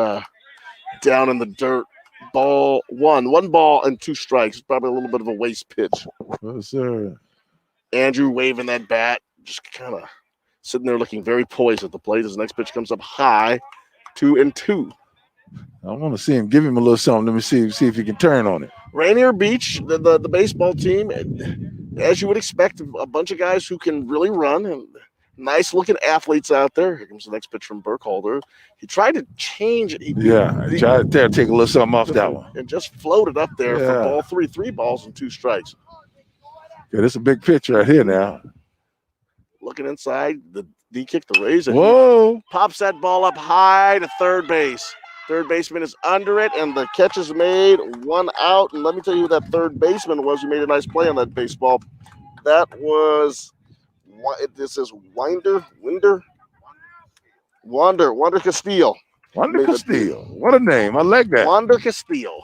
down in the dirt. Ball one. 1 ball and 2 strikes. It's probably a little bit of a waste pitch. Yes, sir. Andrew waving that bat, just kind of sitting there looking very poised at the plate. His next pitch comes up high. 2-2. I want to see him. Give him a little something. Let me see if he can turn on it. Rainier Beach, the baseball team, as you would expect, a bunch of guys who can really run and nice-looking athletes out there. Here comes the next pitch from Burkholder. He tried to change it. He tried to take a little something off that one. And just floated up there for ball 3, 3 balls and 2 strikes. Yeah, this is a big pitch right here now. Looking inside, he kicked the Rays. Whoa. Pops that ball up high to third base. Third baseman is under it, and the catch is made. 1 out. And let me tell you who that third baseman was who made a nice play on that baseball. That was, this is Wander Castillo. Wander Castillo. What a name. I like that. Wander Castillo.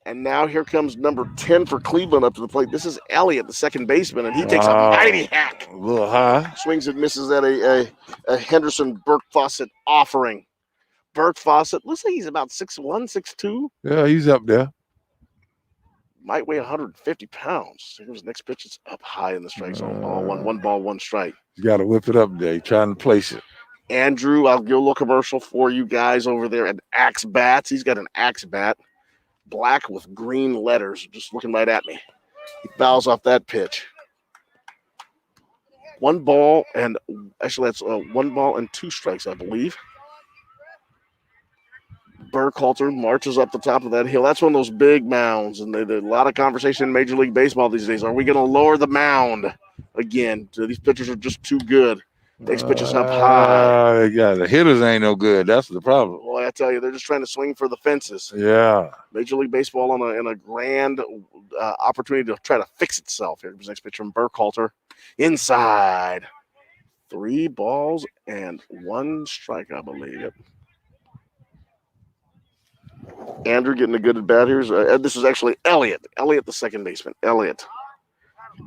And now here comes number 10 for Cleveland up to the plate. This is Elliott, the second baseman, and he takes a mighty hack. A little high. Swings and misses at a Henderson Burke Fawcett offering. Burke Fawcett looks like he's about 6'1", 6'2". Yeah, he's up there. might weigh 150 pounds. Here's the next pitch. It's up high in the strike zone. One ball, one strike. You got to whip it up there. You're trying to place it. Andrew, I'll give a little commercial for you guys over there at Axe Bats. He's got an Axe Bat, black with green letters, just looking right at me. He fouls off that pitch. 1 ball, and actually that's 1 ball and 2 strikes, I believe. Burkhalter marches up the top of that hill. That's one of those big mounds, and there's a lot of conversation in Major League Baseball these days. Are we going to lower the mound again? These pitchers are just too good. Next pitch is up high. Yeah, the hitters ain't no good. That's the problem. Boy, I tell you, they're just trying to swing for the fences. Yeah. Major League Baseball in a grand opportunity to try to fix itself. Here's next pitch from Burkhalter. Inside. 3 balls and 1 strike, I believe. Yep. Andrew getting a good at bat here. This is actually Elliott. Elliott, the second baseman. Elliott.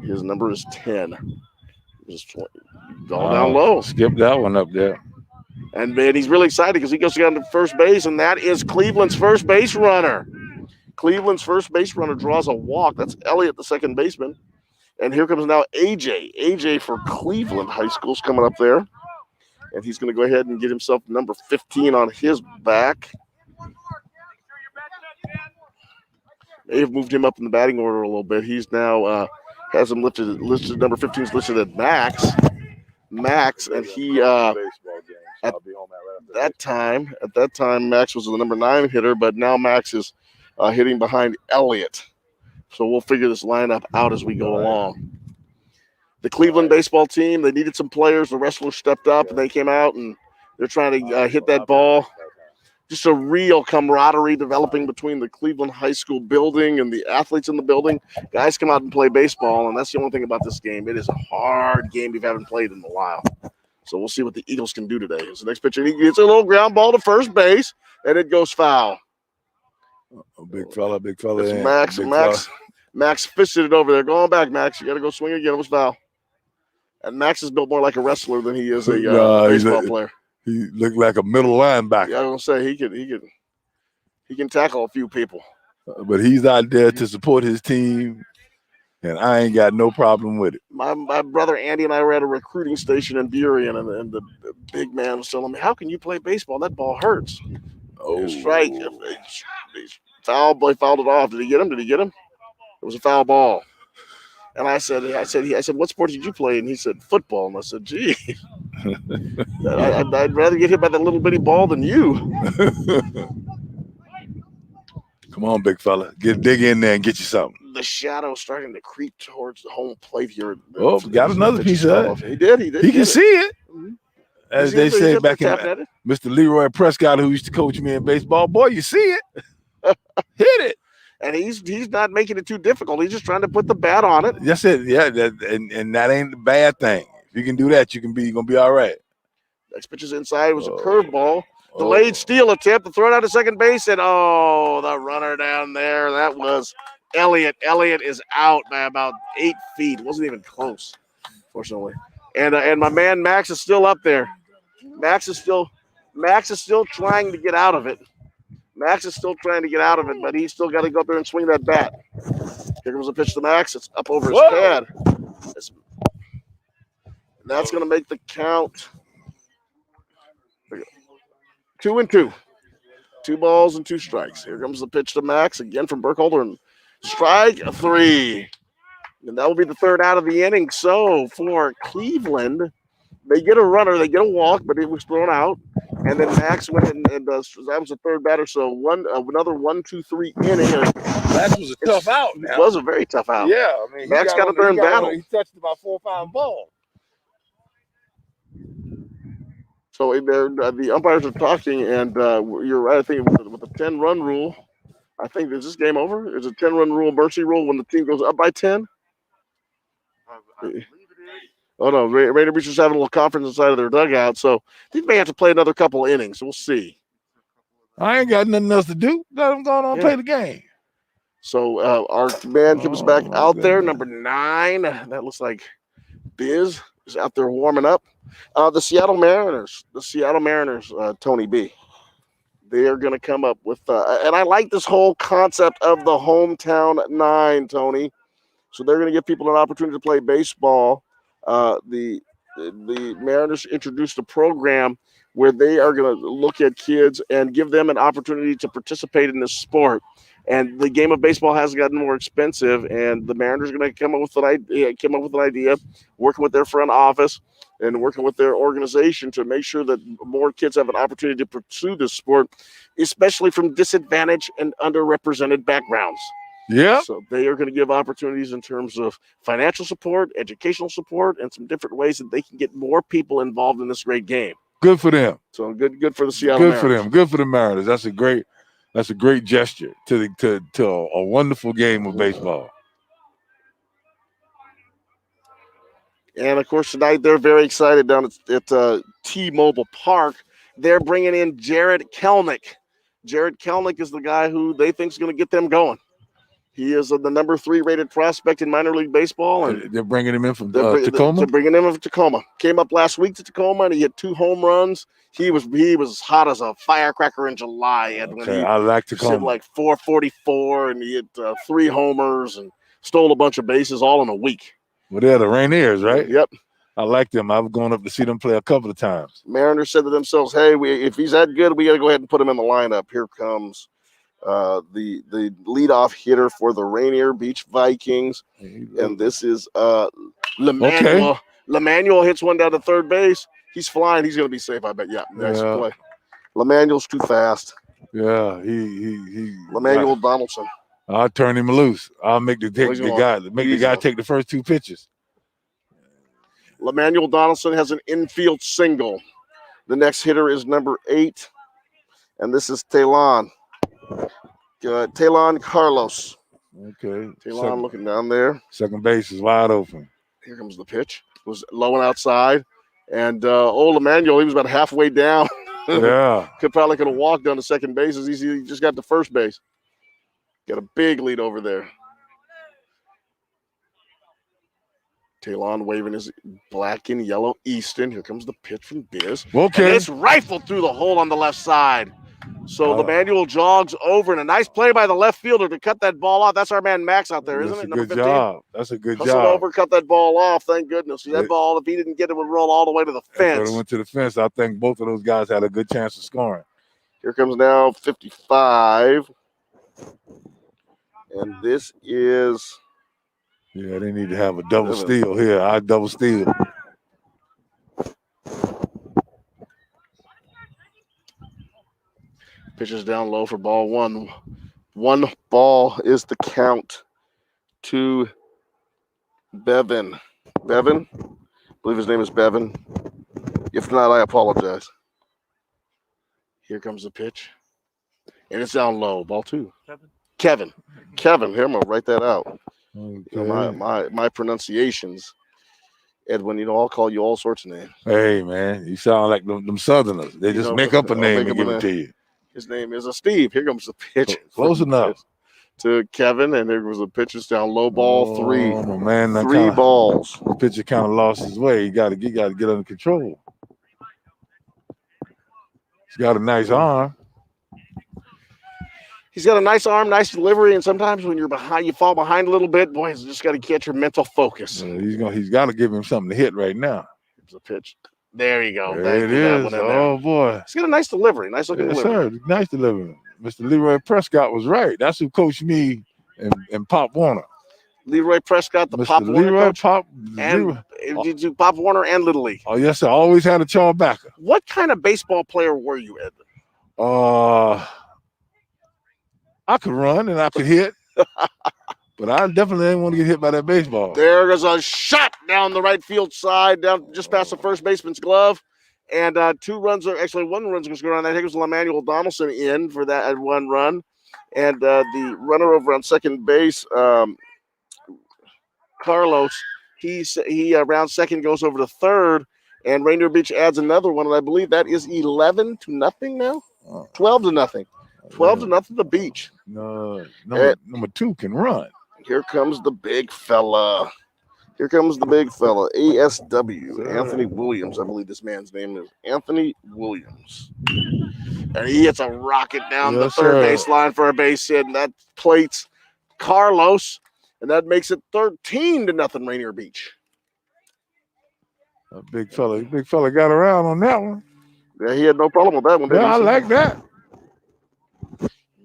His number is 10. Just going down low. Skip that one up there. And man, he's really excited because he goes down to first base, and that is Cleveland's first base runner. Cleveland's first base runner draws a walk. That's Elliott, the second baseman. And here comes now AJ. AJ for Cleveland High School's coming up there. And he's going to go ahead and get himself number 15 on his back. They've moved him up in the batting order a little bit. He's now has him listed number 15 is listed at Max. Max, and he at that time, Max was the number 9 hitter, but now Max is hitting behind Elliott. So we'll figure this lineup out as we go along. The Cleveland baseball team, they needed some players. The wrestlers stepped up, and they came out, and they're trying to hit that ball. Just a real camaraderie developing between the Cleveland High School building and the athletes in the building. Guys come out and play baseball, and that's the only thing about this game. It is a hard game we haven't played in a while. So we'll see what the Eagles can do today. It's the next pitcher. He gets a little ground ball to first base, and it goes foul. Big fella. It's Max fisted it over there. Go on back, Max. You got to go swing again. It was foul. And Max is built more like a wrestler than he is a baseball player. He looked like a middle linebacker. Yeah, I was gonna say he can tackle a few people. But he's out there to support his team, and I ain't got no problem with it. My brother Andy and I were at a recruiting station in Burien, and the big man was telling me, "How can you play baseball? That ball hurts." Oh, strike! Foul. Boy, fouled it off. Did he get him? It was a foul ball. And I said, what sport did you play? And he said, football. And I said, gee, I'd rather get hit by that little bitty ball than you. Come on, big fella. Dig in there and get you something. The shadow's starting to creep towards the home plate here. Got another piece of it. He did. He can see it. Mm-hmm. As they say back in Mr. Leroy Prescott, who used to coach me in baseball, boy, you see it. Hit it. And he's not making it too difficult. He's just trying to put the bat on it. That's it. Yeah, and that ain't a bad thing. If you can do that, you're gonna be all right. Next pitch is inside. It was a curveball. Delayed steal attempt to throw it out to second base, and the runner down there. That was Elliott. Elliott is out by about 8 feet. Wasn't even close, fortunately. And my man Max is still up there. Max is still trying to get out of it. But he's still got to go up there and swing that bat. Here comes a pitch to Max. It's up over his head. That's going to make the count 2-2. 2 balls and 2 strikes. Here comes the pitch to Max again from Burkhalter, and strike 3. And that will be the 3rd out of the inning. So for Cleveland, they get a runner, they get a walk, but it was thrown out. And then Max went and that was the 3rd batter. So another 1-2-3 inning. That was a tough out. Now. It was a very tough out. Yeah, I mean, Max got a third battle. He touched about 4 or 5 balls. So the umpires are talking, and you're right. I think with the 10-run rule, I think is this game over? Is a 10-run rule, mercy rule when the team goes up by 10? I believe it is. Oh, no. Rainier Beach is having a little conference inside of their dugout, so they may have to play another couple of innings. We'll see. I ain't got nothing else to do. Let them go on and play the game. So our man comes back out there, number 9. That looks like Biz is out there warming up. The Seattle Mariners, Tony B. They are going to come up with, and I like this whole concept of the hometown 9, Tony. So they're going to give people an opportunity to play baseball. The Mariners introduced a program where they are going to look at kids and give them an opportunity to participate in this sport. And the game of baseball has gotten more expensive, and the Mariners are going to come up with an idea, working with their front office and working with their organization to make sure that more kids have an opportunity to pursue this sport, especially from disadvantaged and underrepresented backgrounds. Yeah. So they are going to give opportunities in terms of financial support, educational support, and some different ways that they can get more people involved in this great game. Good for them. So good for the Seattle Good Mariners. for them. Good for the Mariners. That's a great gesture to a wonderful game of baseball. And of course, tonight they're very excited down at T-Mobile Park. They're bringing in Jared Kelnick. Jared Kelnick is the guy who they think is going to get them going. He is the number 3 rated prospect in minor league baseball, and they're bringing him in from Tacoma. They're bringing him in from Tacoma. Came up last week to Tacoma, and he hit 2 home runs. He was hot as a firecracker in July. And okay, I like Tacoma. Hit like 444, and he hit 3 homers and stole a bunch of bases all in a week. Well, they're the Rainiers, right? Yep. I like them. I've gone up to see them play a couple of times. Mariners said to themselves, "Hey, if he's that good, we got to go ahead and put him in the lineup." Here comes the leadoff hitter for the Rainier Beach Vikings, and this is Lemanuel. Okay. Lemanuel hits one down to third base. He's flying. He's going to be safe, I bet. Yeah, nice play. Lemanuel's too fast. Yeah, he Lemanuel Donaldson. I'll turn him loose. I'll make the guy take the first 2 pitches. Lemanuel Donaldson has an infield single. The next hitter is number 8, and this is Talon Carlos. Okay. Talon looking down there. Second base is wide open. Here comes the pitch. It was low and outside. And Lemanuel, he was about halfway down. Yeah. Could have walked down to second base. He just got to first base. Got a big lead over there. Talon waving his black and yellow Easton. Here comes the pitch from Biz. Okay. And it's rifled through the hole on the left side. So Lemanuel jogs over, and a nice play by the left fielder to cut that ball off. That's our man Max out there, isn't it? Number 15. Job. That's a good Hustled job. over, cut that ball off. Thank goodness. See, that ball, if he didn't get it, would roll all the way to the fence. It went to the fence. I think both of those guys had a good chance of scoring. Here comes now 55. And this is... Yeah, they need to have a double steal here. I double steal. Pitches down low for ball 1. 1 ball is the count to Bevan. Bevan? I believe his name is Bevan. If not, I apologize. Here comes the pitch. And it's down low. Ball 2. Kevin. Here, I'm going to write that out. Okay. My pronunciations. Edwin, I'll call you all sorts of names. Hey, man, you sound like them Southerners. They just make up a name and give it to you. His name is Steve. Here comes the pitch. Close enough. To Kevin, and there was a pitch down low, ball 3. Oh, man, 3 balls. The pitcher kind of lost his way. You got to get under control. He's got a nice arm. He's got a nice arm, nice delivery, and sometimes when you're behind, you fall behind a little bit. Boy, he's just got to get your mental focus. He's got to give him something to hit right now. Here's the pitch. There you go. There it is. Oh, boy. He's got a nice delivery. Nice looking delivery. Sir. Nice delivery. Mr. Leroy Prescott was right. That's who coached me and Pop Warner. Leroy Prescott, the Mr. Pop Warner Leroy coach. Did you Pop Warner and Little League? Oh, yes, sir. Always had a chaw backer. What kind of baseball player were you, Edwin? I could run and I could hit, but I definitely didn't want to get hit by that baseball. There goes a shot down the right field side, down just past the first baseman's glove. And 1 run's going to go around that. Here goes Lemanuel Donaldson in for that 1 run. And the runner over on second base, Carlos, he around second goes over to third. And Rainier Beach adds another one. And I believe that is 11-0 now. 12-0. 12-0 the Beach. No, number 2 can run. Here comes the big fella. Here comes the big fella, ASW, Anthony Williams. I believe this man's name is Anthony Williams. And he hits a rocket down the third baseline for a base hit, and that plates Carlos, and that makes it 13-0 Rainier Beach. A big fella got around on that one. Yeah, he had no problem with that one. Yeah, I like that.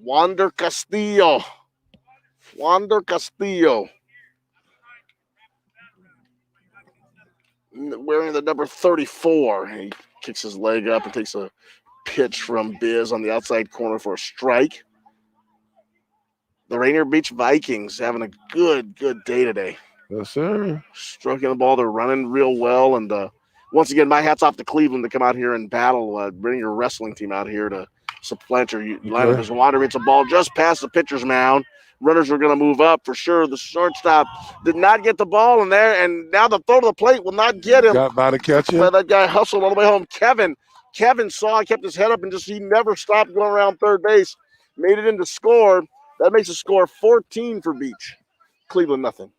Wander Castillo. Wearing the number 34. He kicks his leg up and takes a pitch from Biz on the outside corner for a strike. The Rainier Beach Vikings having a good day today. Yes, sir. Stroking the ball. They're running real well. And once again, my hat's off to Cleveland to come out here and battle, bring your wrestling team out here to supplant your lineup as Wander hits a ball just past the pitcher's mound. Runners are going to move up for sure. The shortstop did not get the ball in there, and now the throw to the plate will not get him. Got by the catcher. But that guy hustled all the way home. Kevin saw, he kept his head up, and he never stopped going around third base. Made it into score. That makes a score 14 for Beach. Cleveland, nothing.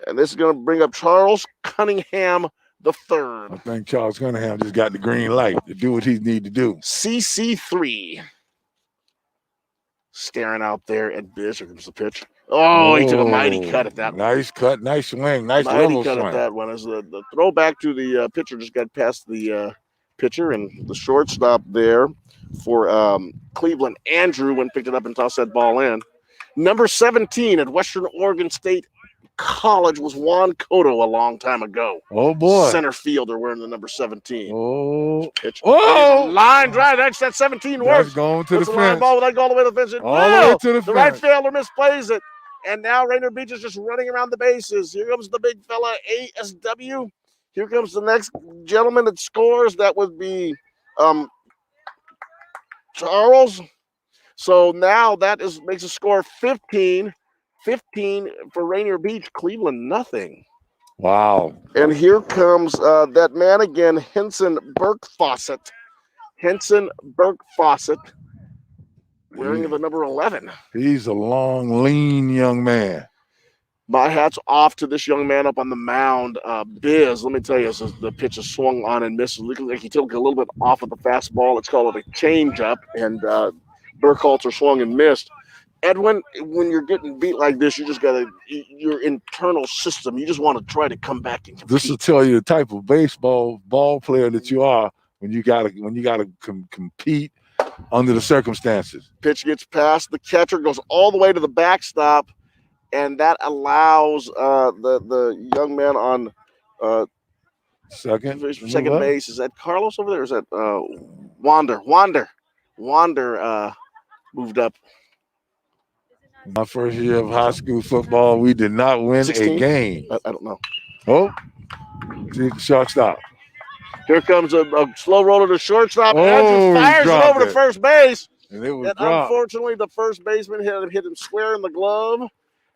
And this is going to bring up Charles Cunningham the third. I think Charles Cunningham just got the green light to do what he need to do. CC3. Staring out there at Biz. Here comes the pitch. Oh, he took a mighty cut at that one. Nice cut, nice swing, nice mighty level cut swing. At that one. As the throwback to the pitcher just got past the pitcher, and the shortstop there for Cleveland, Andrew, went picked it up and tossed that ball in. Number 17 at Western Oregon State College was Juan Cotto a long time ago. Oh, boy. Center fielder wearing the number 17. Oh. Pitch. Oh. Line drive. That's that 17 works. That's going to the fence. fence. Ball without going all the way to the fence. All the way to the fence. The right fielder misplays it. And now Rainier Beach is just running around the bases. Here comes the big fella, ASW. Here comes the next gentleman that scores. That would be Charles. So now that makes a score 15 for Rainier Beach. Cleveland, nothing. Wow. And here comes that man again, Henson Burke-Fawcett. Wearing the number 11. He's a long, lean young man. My hat's off to this young man up on the mound. Biz, let me tell you, as the pitch is swung on and misses, looking like he took a little bit off of the fastball. It's called a changeup, and Burkhalter swung and missed. Edwin, when you're getting beat like this, you just got to your internal system. You just want to try to come back and compete. This will tell you the type of ball player that you are when you gotta compete under the circumstances. Pitch gets past the catcher, goes all the way to the backstop, and that allows the young man on second base. Is that Carlos over there? Or is that Wander? Moved up. My first year of high school football, we did not win 16? a game. I don't know. Oh, see the shortstop. Here comes a slow roller to shortstop. Oh, fires it over to first base. And it was unfortunately, the first baseman hit him square in the glove,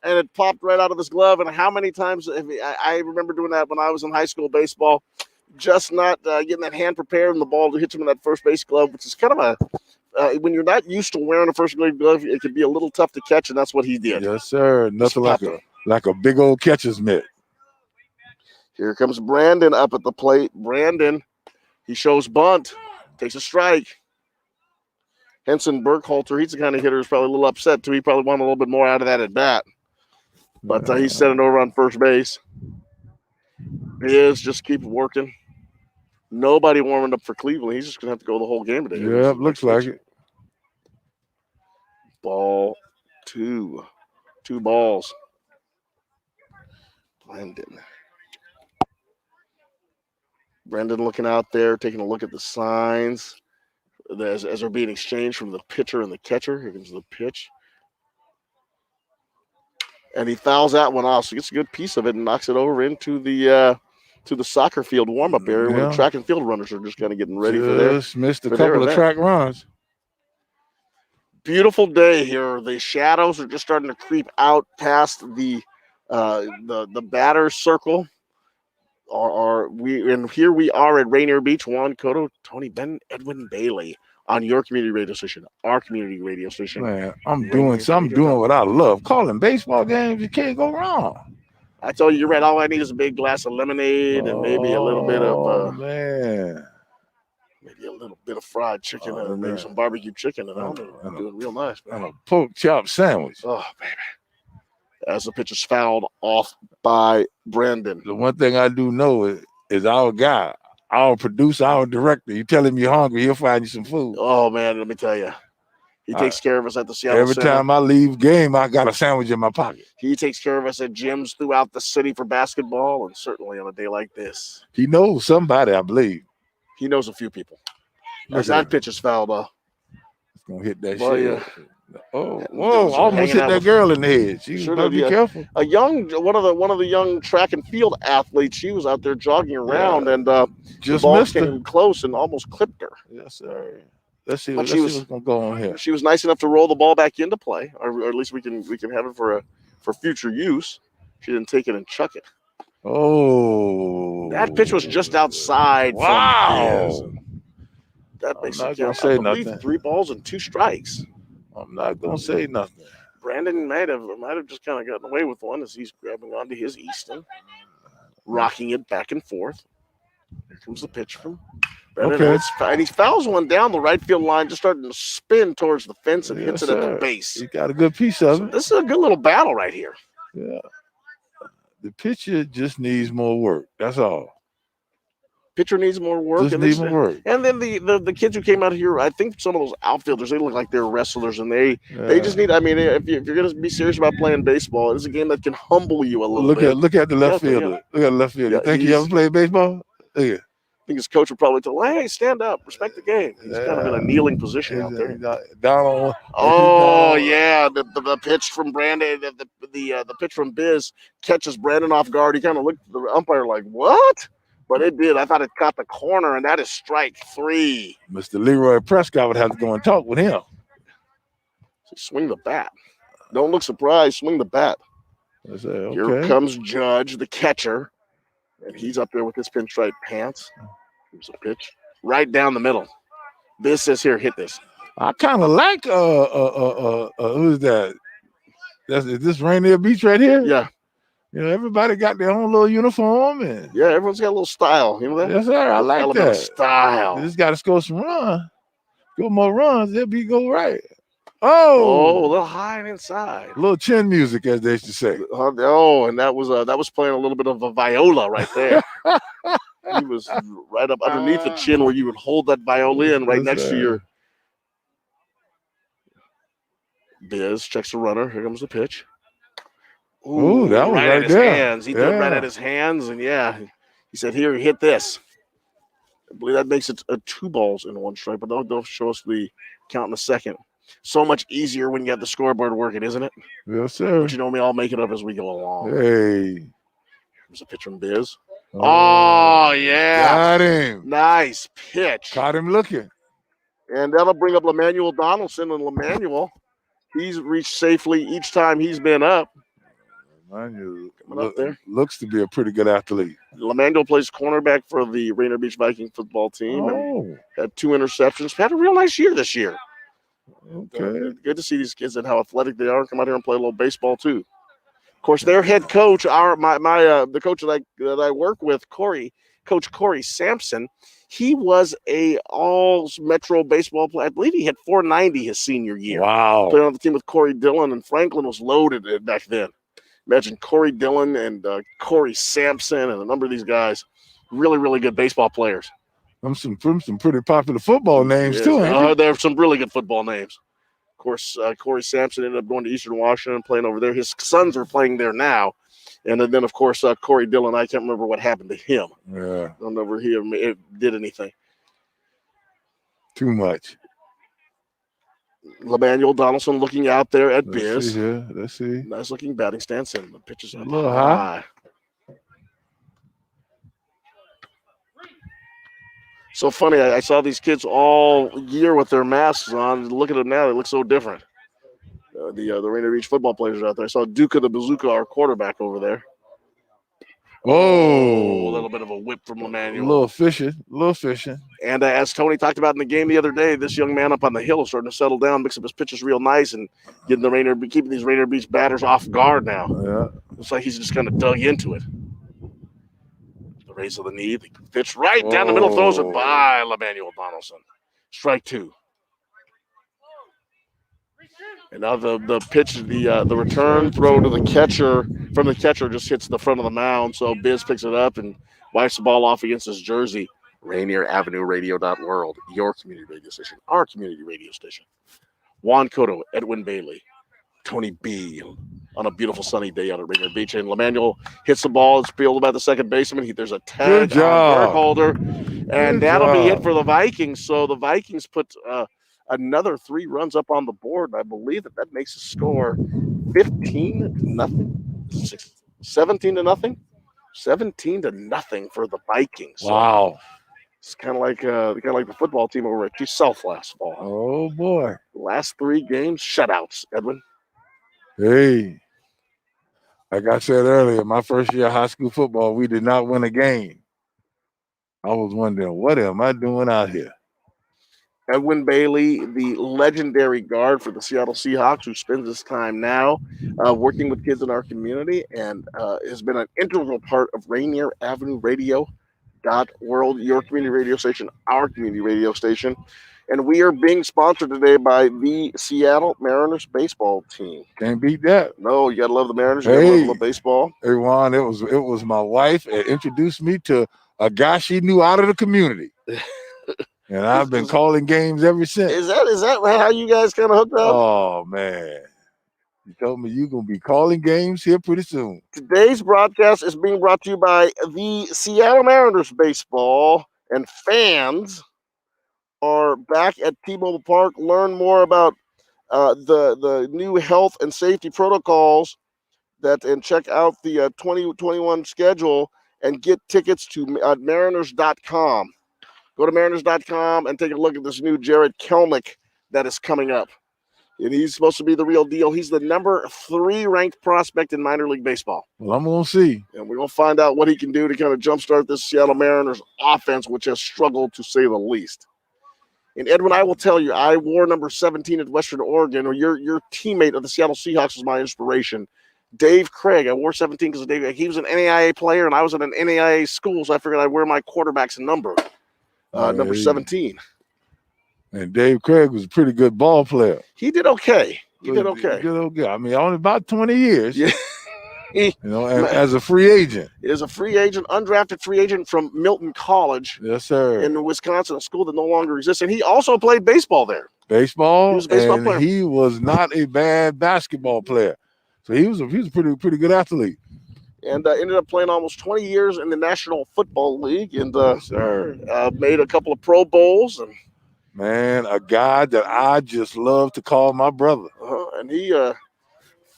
and it popped right out of his glove. And how many times I remember doing that when I was in high school baseball, just not getting that hand prepared and the ball hits him in that first base glove, which is kind of when you're not used to wearing a first grade glove, it can be a little tough to catch, and that's what he did. Yes, sir. Nothing like a big old catcher's mitt. Here comes Brandon up at the plate. Brandon, he shows bunt, takes a strike. Henson Burkhalter, he's the kind of hitter who's probably a little upset, too. He probably wanted a little bit more out of that at bat. But he's sending it over on first base. Just keep working. Nobody warming up for Cleveland. He's just going to have to go the whole game today. Yeah, looks like it. Ball 2. 2 balls. Brendan looking out there, taking a look at the signs as they're being exchanged from the pitcher and the catcher. Here comes the pitch. And he fouls that one off. So he gets a good piece of it and knocks it over into the soccer field warm-up area where the track and field runners are just kind of getting ready for their Just missed a couple of track runs. Beautiful day here. The shadows are just starting to creep out past the batter's circle. And here we are at Rainier Beach. Juan Cotto, Tony Benton, Edwin Bailey on your community radio station, our community radio station. Man, I'm Rainier doing what I love. Calling baseball games, you can't go wrong. I told you, you're right. All I need is a big glass of lemonade and maybe a little bit of man. maybe a little bit of fried chicken and maybe man. some barbecue chicken, and I'm and doing real nice, man. And a pork chop sandwich. Oh, baby. As the pitch is fouled off by Brandon. The one thing I do know is our guy, our producer, our director. You tell him you're hungry, he'll find you some food. Oh, man, let me tell you. He takes care of us at the Seattle Every Center. time I leave game, I got a sandwich in my pocket. He takes care of us at gyms throughout the city for basketball, and certainly on a day like this. He knows somebody, I believe. He knows a few people. As that pitch is fouled off. It's going to hit that Well, shit. yeah. Oh, whoa, almost hit that girl in the head. She better be careful. One of the young track and field athletes, she was out there jogging around, and just the ball missed came close and almost clipped her. Yes, sir. Let's see what's going to go on here. She was nice enough to roll the ball back into play, or at least we can have it for future use. She didn't take it and chuck it. Oh, that pitch was just outside. Wow. That makes it count. I believe 3 balls and 2 strikes. I'm not gonna say nothing. Brandon might have just kind of gotten away with one as he's grabbing onto his Easton, rocking it back and forth. Here comes the pitch from Brandon. Okay. And he fouls one down the right field line, just starting to spin towards the fence and hits it at the base. He got a good piece of it. This is a good little battle right here. Yeah. The pitcher just needs more work. That's all. Pitcher needs more work. Just needs more work. And then the kids who came out here, I think some of those outfielders, they look like they're wrestlers, and they just need. I mean, if you're going to be serious about playing baseball, it's a game that can humble you a little bit. Look at the left fielder. Look at the left fielder. You think he ever played baseball? Yeah. I think his coach would probably tell him, hey, stand up, respect the game. He's kind of in a kneeling position out there. Down on. Oh yeah, the pitch from Brandon, the pitch from Biz catches Brandon off guard. He kind of looked at the umpire like, what? But it did. I thought it caught the corner, and that is strike 3. Mr. Leroy Prescott would have to go and talk with him. So swing the bat. Don't look surprised. Swing the bat. Okay. Here comes Judge, the catcher, and he's up there with his pinstripe pants. Here's a pitch right down the middle. Biz says, "Here, hit this." I kind of like who's that? Is this Rainier Beach right here? Yeah. You know, everybody got their own little uniform, and yeah, everyone's got a little style. You know that? Yes, sir. I like that. Style. They just got to score some runs. Go more runs, they'll go right. Oh, a little high and inside. A little chin music, as they used to say. Oh, and that was playing a little bit of a viola right there. He was right up underneath the chin where you would hold that violin right next to your. Biz checks the runner. Here comes the pitch. Ooh, that was right at there. His hands. He did right at his hands, and he said, "Here, hit this." I believe that makes it 2 balls and 1 strike, but they'll show us the count in a second. So much easier when you got the scoreboard working, isn't it? Yes, sir. But you know me, I'll make it up as we go along. Hey. Here's a pitch from Biz. Oh, yeah. Got him. Nice pitch. Caught him looking. And that'll bring up Lemanuel Donaldson, and Lemanuel, he's reached safely each time he's been up. Looks to be a pretty good athlete. Lemanuel plays cornerback for the Rainier Beach Viking football team. And had 2 interceptions. Had a real nice year this year. Okay. Good to see these kids and how athletic they are. Come out here and play a little baseball too. Of course, their head coach, the coach that I work with, Coach Corey Sampson, he was a all-Metro baseball player. I believe he had 490 his senior year. Wow. Playing on the team with Corey Dillon, and Franklin was loaded back then. Imagine Corey Dillon and Corey Sampson and a number of these guys, really, really good baseball players. Some pretty popular football names too. There are some really good football names. Of course, Corey Sampson ended up going to Eastern Washington, playing over there. His sons are playing there now. And then, of course, Corey Dillon, I can't remember what happened to him. Yeah. I don't know if he did anything. Too much. Lemanuel Donaldson looking out there at Biz. Let's see. Nice looking batting stance, and the pitch is a little high. So funny, I saw these kids all year with their masks on. Look at them now; they look so different. The Rainier Beach football players out there. I saw Duca the Bazooka, our quarterback, over there. Oh, a little bit of a whip from A Lemanuel. little fishing. And as Tony talked about in the game the other day, this young man up on the hill is starting to settle down, mix up his pitches real nice, and keeping these Rainier Beach batters off guard now. Yeah. Looks like he's just kind of dug into it. The raise of the knee, the pitch right down the middle, throws it by Lemanuel Donaldson. Strike 2. And now the pitch, the return throw to the catcher from the catcher just hits the front of the mound. So Biz picks it up and wipes the ball off against his jersey. Rainier Avenue Radio.world, your community radio station, our community radio station. Juan Cotto, Edwin Bailey, Tony B on a beautiful sunny day out at Rainier Beach. And Lemanuel hits the ball. It's fielded by the second baseman. There's a tag on Derek Holder. And that'll be it for the Vikings. So the Vikings put another 3 runs up on the board. I believe that makes the score 15-0. 17-0. 17-0 for the Vikings. Wow. It's kind of like the football team over at South last fall. Oh boy. Last 3 games, shutouts, Edwin. Hey. Like I said earlier, my first year of high school football, we did not win a game. I was wondering, what am I doing out here? Edwin Bailey, the legendary guard for the Seattle Seahawks, who spends his time now working with kids in our community and has been an integral part of Rainier Avenue Radio.world, your community radio station, our community radio station. And we are being sponsored today by the Seattle Mariners baseball team. Can't beat that. No, you got to love the Mariners. You got to love baseball. Hey, Juan, it was my wife that introduced me to a guy she knew out of the community. And I've been calling games ever since. Is that how you guys kind of hooked up? Oh, man. You told me you're going to be calling games here pretty soon. Today's broadcast is being brought to you by the Seattle Mariners baseball, and fans are back at T-Mobile Park. Learn more about the new health and safety protocols and check out the 2021 schedule and get tickets to mariners.com. Go to mariners.com and take a look at this new Jared Kelnick that is coming up. And he's supposed to be the real deal. He's the number 3 ranked prospect in minor league baseball. Well, I'm going to see. And we're going to find out what he can do to kind of jumpstart this Seattle Mariners offense, which has struggled to say the least. And Edwin, I will tell you, I wore number 17 at Western Oregon, or your teammate of the Seattle Seahawks was my inspiration. Dave Craig, I wore 17 because he was an NAIA player, and I was at an NAIA school, so I figured I'd wear my quarterback's number. Number 17. And Dave Craig was a pretty good ball player. He did okay. He did okay. I mean, only about 20 years. Yeah. As a free agent. He is a free agent, undrafted free agent from Milton College. Yes, sir. In Wisconsin, a school that no longer exists. And he also played baseball there. Baseball? He was a baseball player. He was not a bad basketball player. So he was a pretty good athlete. And ended up playing almost 20 years in the National Football League, and made a couple of Pro Bowls. And man, a guy that I just love to call my brother. And he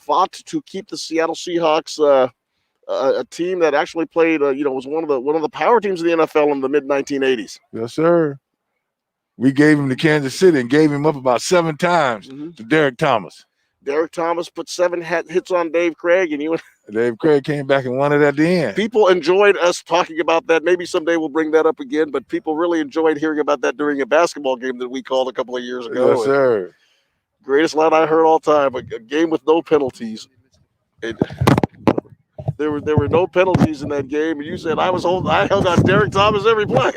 fought to keep the Seattle Seahawks, a team that actually played, was one of the power teams of the NFL in the mid 1980s. Yes, sir. We gave him to Kansas City and gave him up about 7 times to Derek Thomas. Derek Thomas put 7 hits on Dave Craig, and Dave Craig came back and won it at the end. People enjoyed us talking about that. Maybe someday we'll bring that up again, but people really enjoyed hearing about that during a basketball game that we called a couple of years ago. Yes, sir. Greatest line I heard all time, a game with no penalties. There were no penalties in that game, and you said I held on Derek Thomas every play.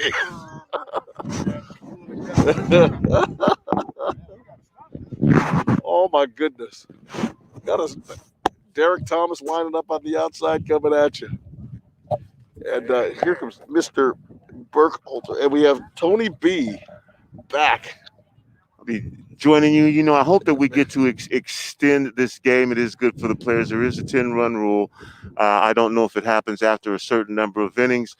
Oh my goodness. Got us Derek Thomas lining up on the outside coming at you. And here comes Mr. Burkholder. And we have Tony B back. I'll be joining you. I hope that we get to extend this game. It is good for the players. There is a 10-run rule. I don't know if it happens after a certain number of innings.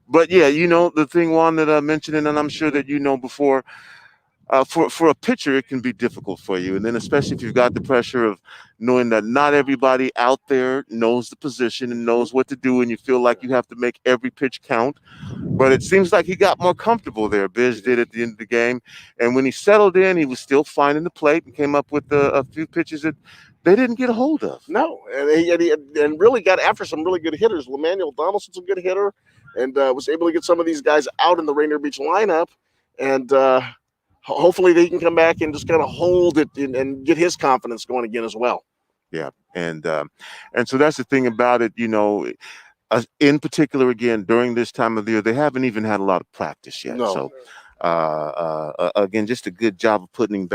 But, yeah, the thing, Juan, that I mentioned, and I'm sure that before, for a pitcher, it can be difficult for you. And then especially if you've got the pressure of knowing that not everybody out there knows the position and knows what to do, and you feel like you have to make every pitch count. But it seems like he got more comfortable there. Biz did at the end of the game. And when he settled in, he was still finding the plate and came up with a few pitches that they didn't get a hold of. No, and he really got after some really good hitters. Lemanuel Donaldson's a good hitter. and was able to get some of these guys out in the Rainier Beach lineup, and hopefully they can come back and just kind of hold it and get his confidence going again as well. Yeah, and so that's the thing about it. In particular, again, during this time of the year, they haven't even had a lot of practice yet. No. So, again, just a good job of putting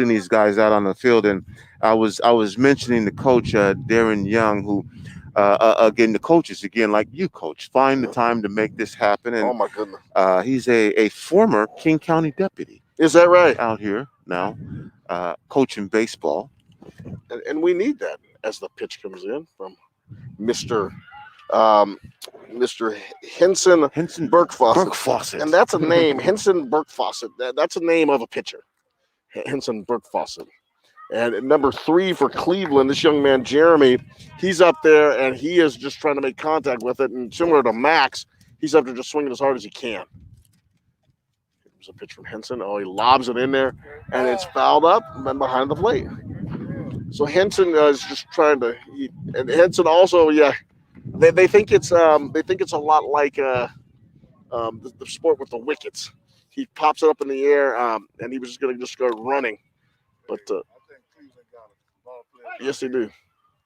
these guys out on the field. And I was mentioning the coach, Darren Young, who, again, the coaches, again, like you, coach, find the time to make this happen. And Oh my goodness, he's a former King County deputy. is that right? Out here now, coaching baseball. And we need that as the pitch comes in from Mr. Henson Burke-Fawcett. And that's a name, Henson Burke-Fawcett. That's a name of a pitcher, Henson Burke-Fawcett. And number 3 for Cleveland, this young man, Jeremy, he's up there and he is just trying to make contact with it. And similar to Max, he's up there just swinging as hard as he can. Here's a pitch from Henson. Oh, he lobs it in there and it's fouled up and behind the plate. So Henson is just trying to, and Henson also, they think it's a lot like the sport with the wickets. He pops it up in the air, and he was just going to just go running, but yes, they do.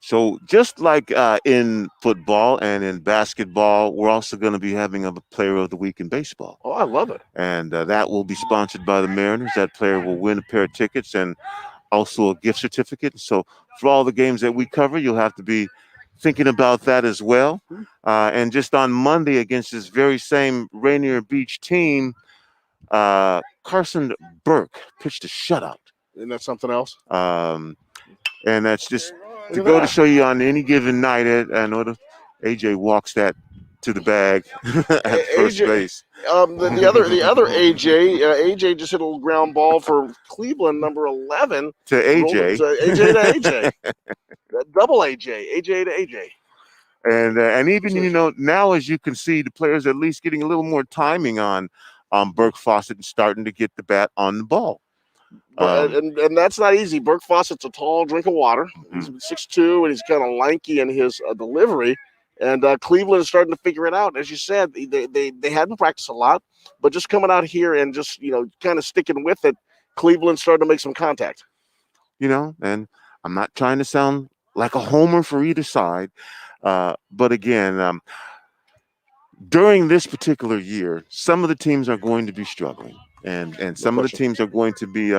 So just like in football and in basketball, we're also going to be having a player of the week in baseball. Oh, I love it. And that will be sponsored by the Mariners. That player will win a pair of tickets and also a gift certificate. So for all the games that we cover, you'll have to be thinking about that as well. And just on Monday against this very same Rainier Beach team, Carson Burke pitched a shutout. Isn't that something else? And that's just to go to show you on any given night. I know AJ walks that to the bag at first base. The other AJ just hit a little ground ball for Cleveland, number 11 to AJ. AJ to AJ. Double AJ to AJ. And even now, as you can see, the players at least getting a little more timing on Burke-Fawcett and starting to get the bat on the ball. And that's not easy. Burke-Fawcett's a tall drink of water. He's 6'2", and he's kind of lanky in his delivery. And Cleveland is starting to figure it out. As you said, they hadn't practiced a lot, but just coming out here and just kind of sticking with it, Cleveland started to make some contact. And I'm not trying to sound like a homer for either side, but again, during this particular year, some of the teams are going to be struggling, and some of the teams are going to be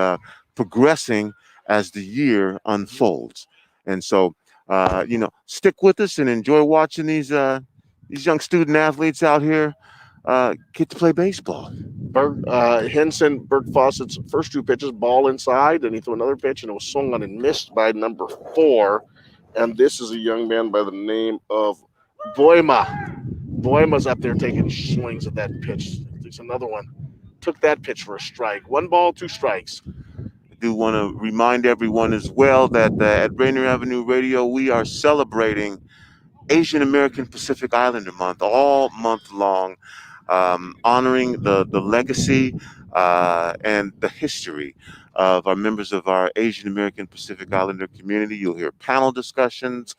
progressing as the year unfolds. And so, stick with us and enjoy watching these young student athletes out here get to play baseball. Henson Burke-Fawcett's first 2 pitches, ball inside, and he threw another pitch, and it was swung on and missed by number 4. And this is a young man by the name of Boima. Boima's up there taking swings at that pitch. There's another one. Took that pitch for a strike. 1 ball, 2 strikes. I do want to remind everyone as well that at Rainier Avenue Radio, we are celebrating Asian American Pacific Islander Month all month long, honoring the legacy and the history of our members of our Asian American Pacific Islander community. You'll hear panel discussions.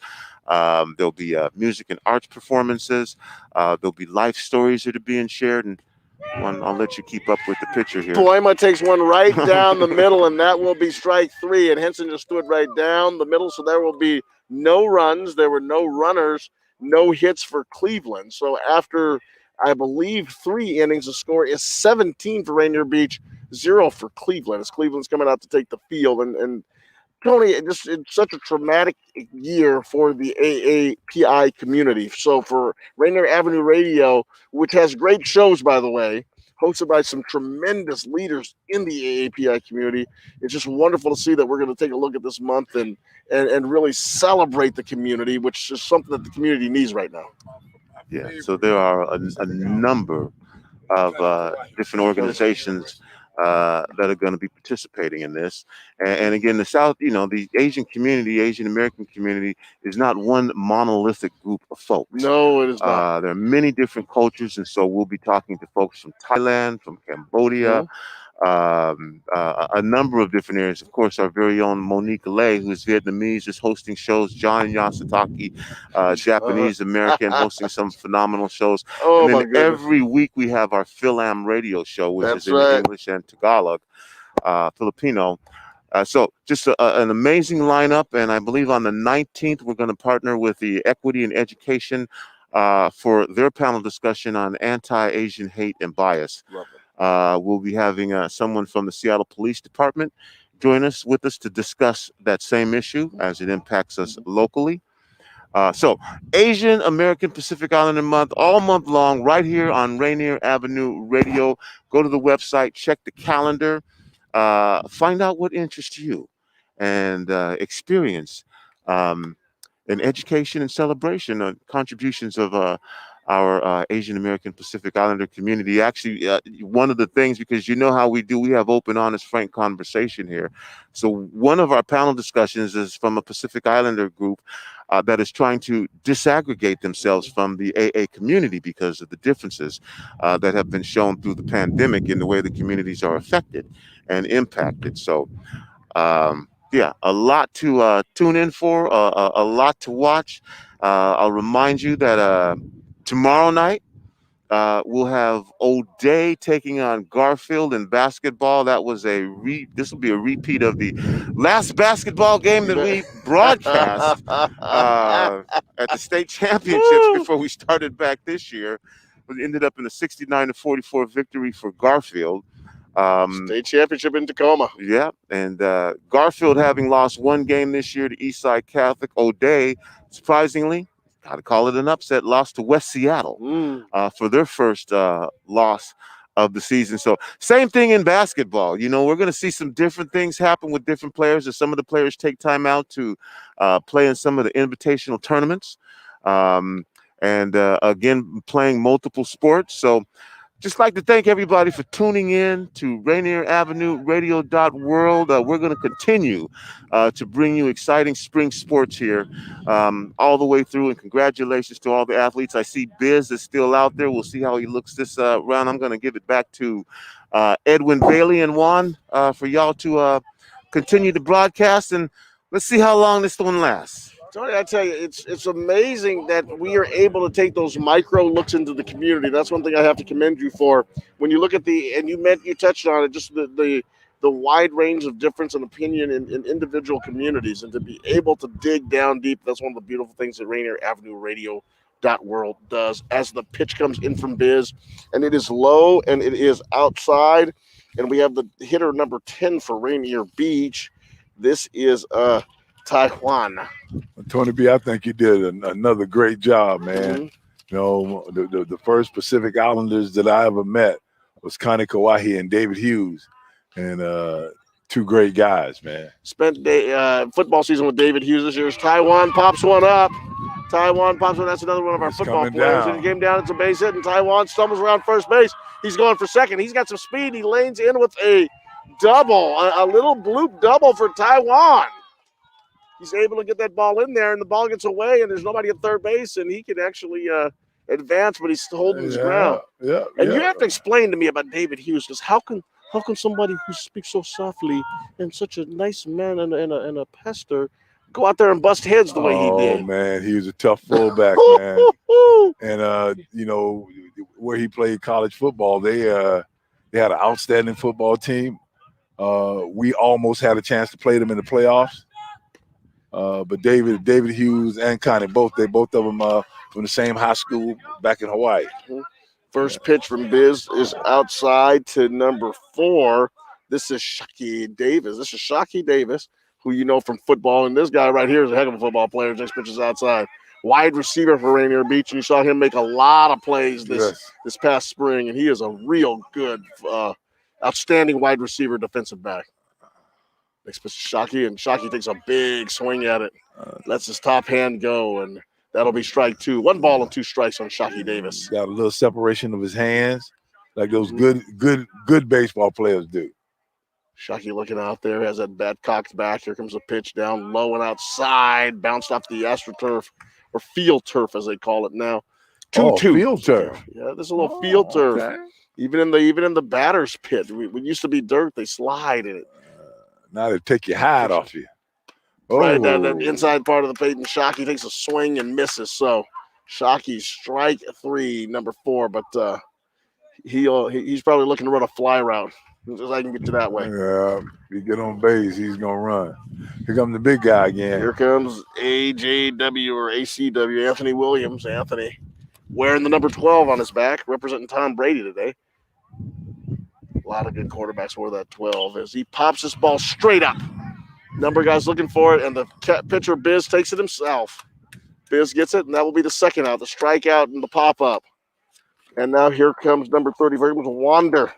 There'll be music and arts performances. There'll be life stories that are being shared. And I'll let you keep up with the picture here. Boima takes one right down the middle, and that will be strike 3. And Henson just stood right down the middle, so there will be no runs. There were no runners, no hits for Cleveland. So after, I believe, 3 innings, the score is 17 for Rainier Beach, 0 for Cleveland. As Cleveland's coming out to take the field. And Tony, it's such a traumatic year for the AAPI community. So for Rainier Avenue Radio, which has great shows, by the way, hosted by some tremendous leaders in the AAPI community, it's just wonderful to see that we're going to take a look at this month and really celebrate the community, which is something that the community needs right now. Yeah, so there are a number of different organizations that are going to be participating in this. And again, the South, the Asian community, Asian American community is not one monolithic group of folks. No, it is not. There are many different cultures. And so we'll be talking to folks from Thailand, from Cambodia, a number of different areas. Of course, our very own Monique Lay, who's Vietnamese, is hosting shows. John Yasutaki, Japanese American, hosting some phenomenal shows. Oh, And my then goodness. every week we have our Philam radio show, which That's is in right. English and Tagalog, Filipino. So just an amazing lineup. And I believe on the 19th, we're going to partner with the Equity in Education for their panel discussion on anti-Asian hate and bias. We'll be having someone from the Seattle Police Department join us with us to discuss that same issue as it impacts us locally. So Asian American Pacific Islander Month, all month long, right here on Rainier Avenue Radio. Go to the website, check the calendar, find out what interests you, and experience an education and celebration of contributions of our Asian American Pacific Islander community. Actually, one of the things, because you know how we do, we have open, honest, frank conversation here. So one of our panel discussions is from a Pacific Islander group that is trying to disaggregate themselves from the AA community because of the differences that have been shown through the pandemic in the way the communities are affected and impacted. So, yeah, a lot to tune in for, a lot to watch. I'll remind you that tomorrow night, we'll have O'Day taking on Garfield in basketball. That was this will be a repeat of the last basketball game that we broadcast at the state championships before we started back this year. It ended up in a 69-44 victory for Garfield. State championship in Tacoma. Yeah, and Garfield having lost one game this year to Eastside Catholic. O'Day, surprisingly, got to call it an upset, lost to West Seattle for their first loss of the season. So same thing in basketball. You know, we're going to see some different things happen with different players as some of the players take time out to play in some of the invitational tournaments. And again, playing multiple sports. So just like to thank everybody for tuning in to Rainier Avenue Radio.world. We're going to continue to bring you exciting spring sports here all the way through. And congratulations to all the athletes. I see Biz is still out there. We'll see how he looks this round. I'm going to give it back to Edwin Bailey and Juan for y'all to continue the broadcast. And let's see how long this one lasts. Tony, I tell you, it's amazing that we are able to take those micro looks into the community. That's one thing I have to commend you for. When you look at you touched on it, just the wide range of difference and opinion in individual communities, and to be able to dig down deep. That's one of the beautiful things that Rainier Avenue Radio.world does. As the pitch comes in from Biz, and it is low and it is outside, and we have the hitter number 10 for Rainier Beach. This is Taiwan. Tony B, I think you did another great job, man. Mm-hmm. You know, the first Pacific Islanders that I ever met was Connie Kawahi and David Hughes, and two great guys, man. Spent football season with David Hughes this year. Taiwan pops one up. That's another one of our football players. And he came down, it's a base hit, and Taiwan stumbles around first base. He's going for second. He's got some speed. He lanes in with a double, a little bloop double for Taiwan. He's able to get that ball in there, and the ball gets away, and there's nobody at third base, and he can actually advance, but he's holding his ground. Yeah. And you have to explain to me about David Hughes, because how can somebody who speaks so softly and such a nice man and a pester go out there and bust heads the way he did? Oh, man, he was a tough fullback, man. And, you know, where he played college football, they had an outstanding football team. We almost had a chance to play them in the playoffs. But David Hughes and Connie, both of them from the same high school back in Hawaii. First pitch from Biz is outside to number 4. This is Shockey Davis, who you know from football. And this guy right here is a heck of a football player. Next pitch is outside. Wide receiver for Rainier Beach. And you saw him make a lot of plays this past spring. And he is a real good, outstanding wide receiver defensive back. Next pitch is Shockey, and Shockey takes a big swing at it. Lets his top hand go, and that'll be strike 2. 1 ball and 2 strikes on Shockey Davis. Got a little separation of his hands, like those good baseball players do. Shockey looking out there, has that bat cocked back. Here comes a pitch down low and outside, bounced off the AstroTurf, or field turf as they call it now. 2-2. Field turf. Yeah, this is a little field turf. Okay. Even in the batter's pit, we used to be dirt. They slide in it. Now they take your hide off you. Right, that inside part of the plate, and Shockey takes a swing and misses. So Shockey strike 3, number 4, but he's probably looking to run a fly route. Just I can get you that way. Yeah, if you get on base, he's gonna run. Here comes the big guy again. Here comes AJW or ACW, Anthony Williams. Anthony wearing the number 12 on his back, representing Tom Brady today. A lot of good quarterbacks wear that 12 as he pops this ball straight up. Number guy's looking for it, and the pitcher Biz takes it himself. Biz gets it, and that will be the second out, the strikeout and the pop up. And now here comes number 34. It was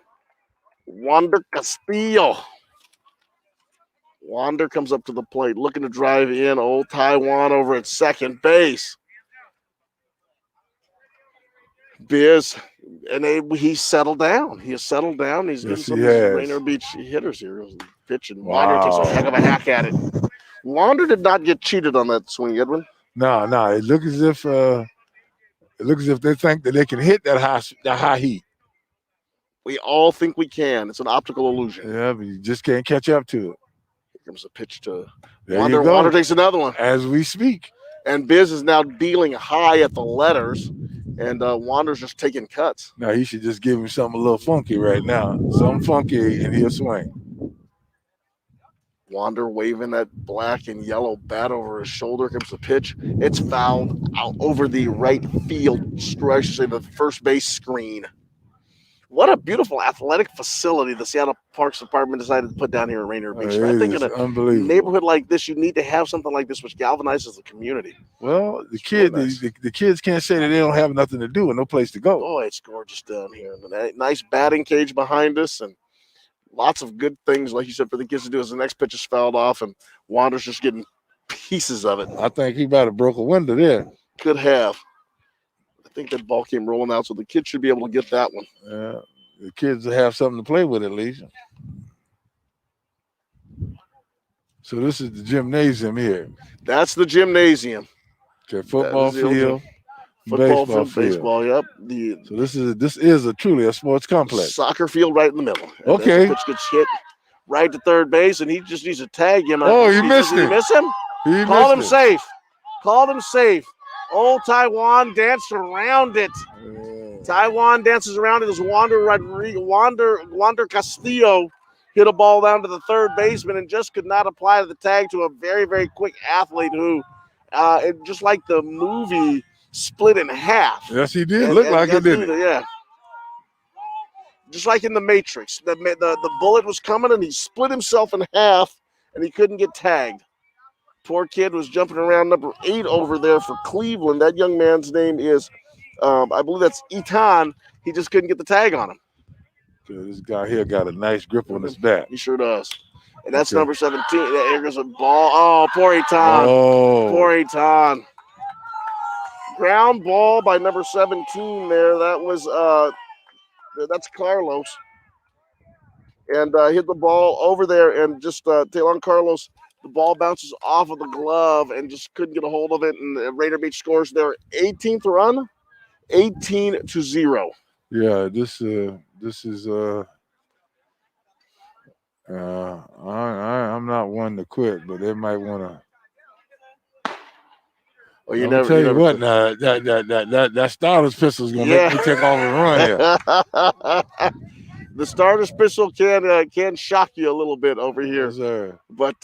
Wander Castillo. Wander comes up to the plate, looking to drive in old Taiwan over at second base. Biz, and he settled down. He has settled down. He's getting some Rainier Beach hitters here. Pitching. Wander takes a heck of a hack at it. Wander did not get cheated on that swing, Edwin. No. It looks as if they think that they can hit that high heat. We all think we can. It's an optical illusion. Yeah, but you just can't catch up to it. Here comes a pitch to Wander. Wander takes another one as we speak. And Biz is now dealing high at the letters, and Wander's just taking cuts. Now he should just give him something a little funky right now. Something funky, and he'll swing. Wander waving that black and yellow bat over his shoulder. Comes the pitch. It's fouled out over the right field, I should say the first base screen. What a beautiful athletic facility the Seattle Parks Department decided to put down here in Rainier Beach. I think in a neighborhood like this, you need to have something like this which galvanizes the community. Well, the kids can't say that they don't have nothing to do and no place to go. Oh, it's gorgeous down here. Nice batting cage behind us and lots of good things, like you said, for the kids to do as the next pitch is fouled off and Wander's just getting pieces of it. I think he might have broke a window there. Could have. I think that ball came rolling out, so the kids should be able to get that one. Yeah, the kids will have something to play with at least. So this is the gymnasium here. That's the gymnasium. Okay, football field, baseball field. Baseball, yep. So this is truly a sports complex. Soccer field right in the middle. And okay. Pitch gets hit right to third base, and he just needs to tag him. Oh, he missed it. Did he miss him? Called him safe. Called him safe. Old Taiwan danced around it. Taiwan dances around it as Wander Castillo hit a ball down to the third baseman and just could not apply the tag to a very, very quick athlete who, just like the movie, split in half. Yes, he did. Looked like it, didn't it? Yeah. Just like in The Matrix. The bullet was coming and he split himself in half and he couldn't get tagged. Poor kid was jumping around number 8 over there for Cleveland. That young man's name is, I believe that's Etan. He just couldn't get the tag on him. Okay, this guy here got a nice grip on his bat. He sure does. And that's number 17. There goes a ball. Oh, poor Etan. Oh. Poor Etan. Ground ball by number 17 there. That was, that's Carlos. And hit the ball over there and just Talon Carlos. The ball bounces off of the glove and just couldn't get a hold of it. And Rainier Beach scores their 18th run, 18-0. Yeah, this is I'm not one to quit, but they might want to. Well, you I'll never tell you never what. Now that starter's pistol is gonna make me take off and run here. The starter's pistol can shock you a little bit over here. Yes, sir. But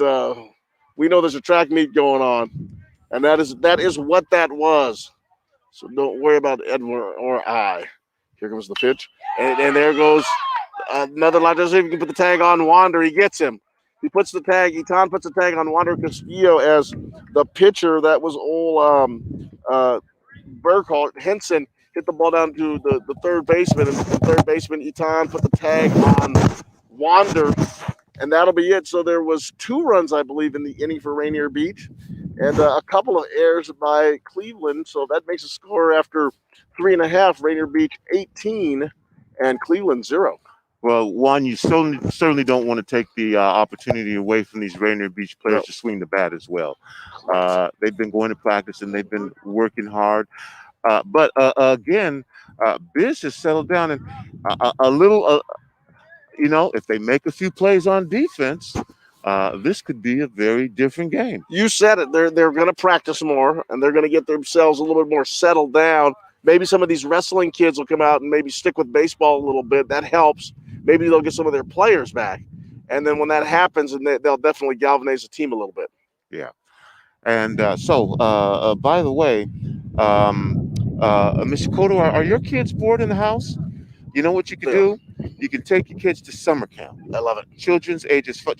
we know there's a track meet going on, and that is what that was. So don't worry about Edward or I. Here comes the pitch, and there goes another line. Doesn't even put the tag on Wander. He gets him. He puts the tag. Etan puts the tag on Wander Castillo as the pitcher. That was old Burkhardt Henson. Hit the ball down to the third baseman, and the third baseman, Etan, put the tag on Wander, and that'll be it. So there was 2 runs, I believe, in the inning for Rainier Beach, and a couple of errors by Cleveland. So that makes a score after 3.5, Rainier Beach 18 and Cleveland 0. Well, Juan, you certainly don't want to take the opportunity away from these Rainier Beach players to swing the bat as well. They've been going to practice and they've been working hard. But again, Biz has settled down, and a little, if they make a few plays on defense, this could be a very different game. You said it. They're going to practice more, and they're going to get themselves a little bit more settled down. Maybe some of these wrestling kids will come out and maybe stick with baseball a little bit. That helps. Maybe they'll get some of their players back. And then when that happens, and they'll definitely galvanize the team a little bit. Yeah. And so, by the way, Mr. Cotto, are your kids bored in the house? You know what you can do? You can take your kids to summer camp. I love it. Children ages 5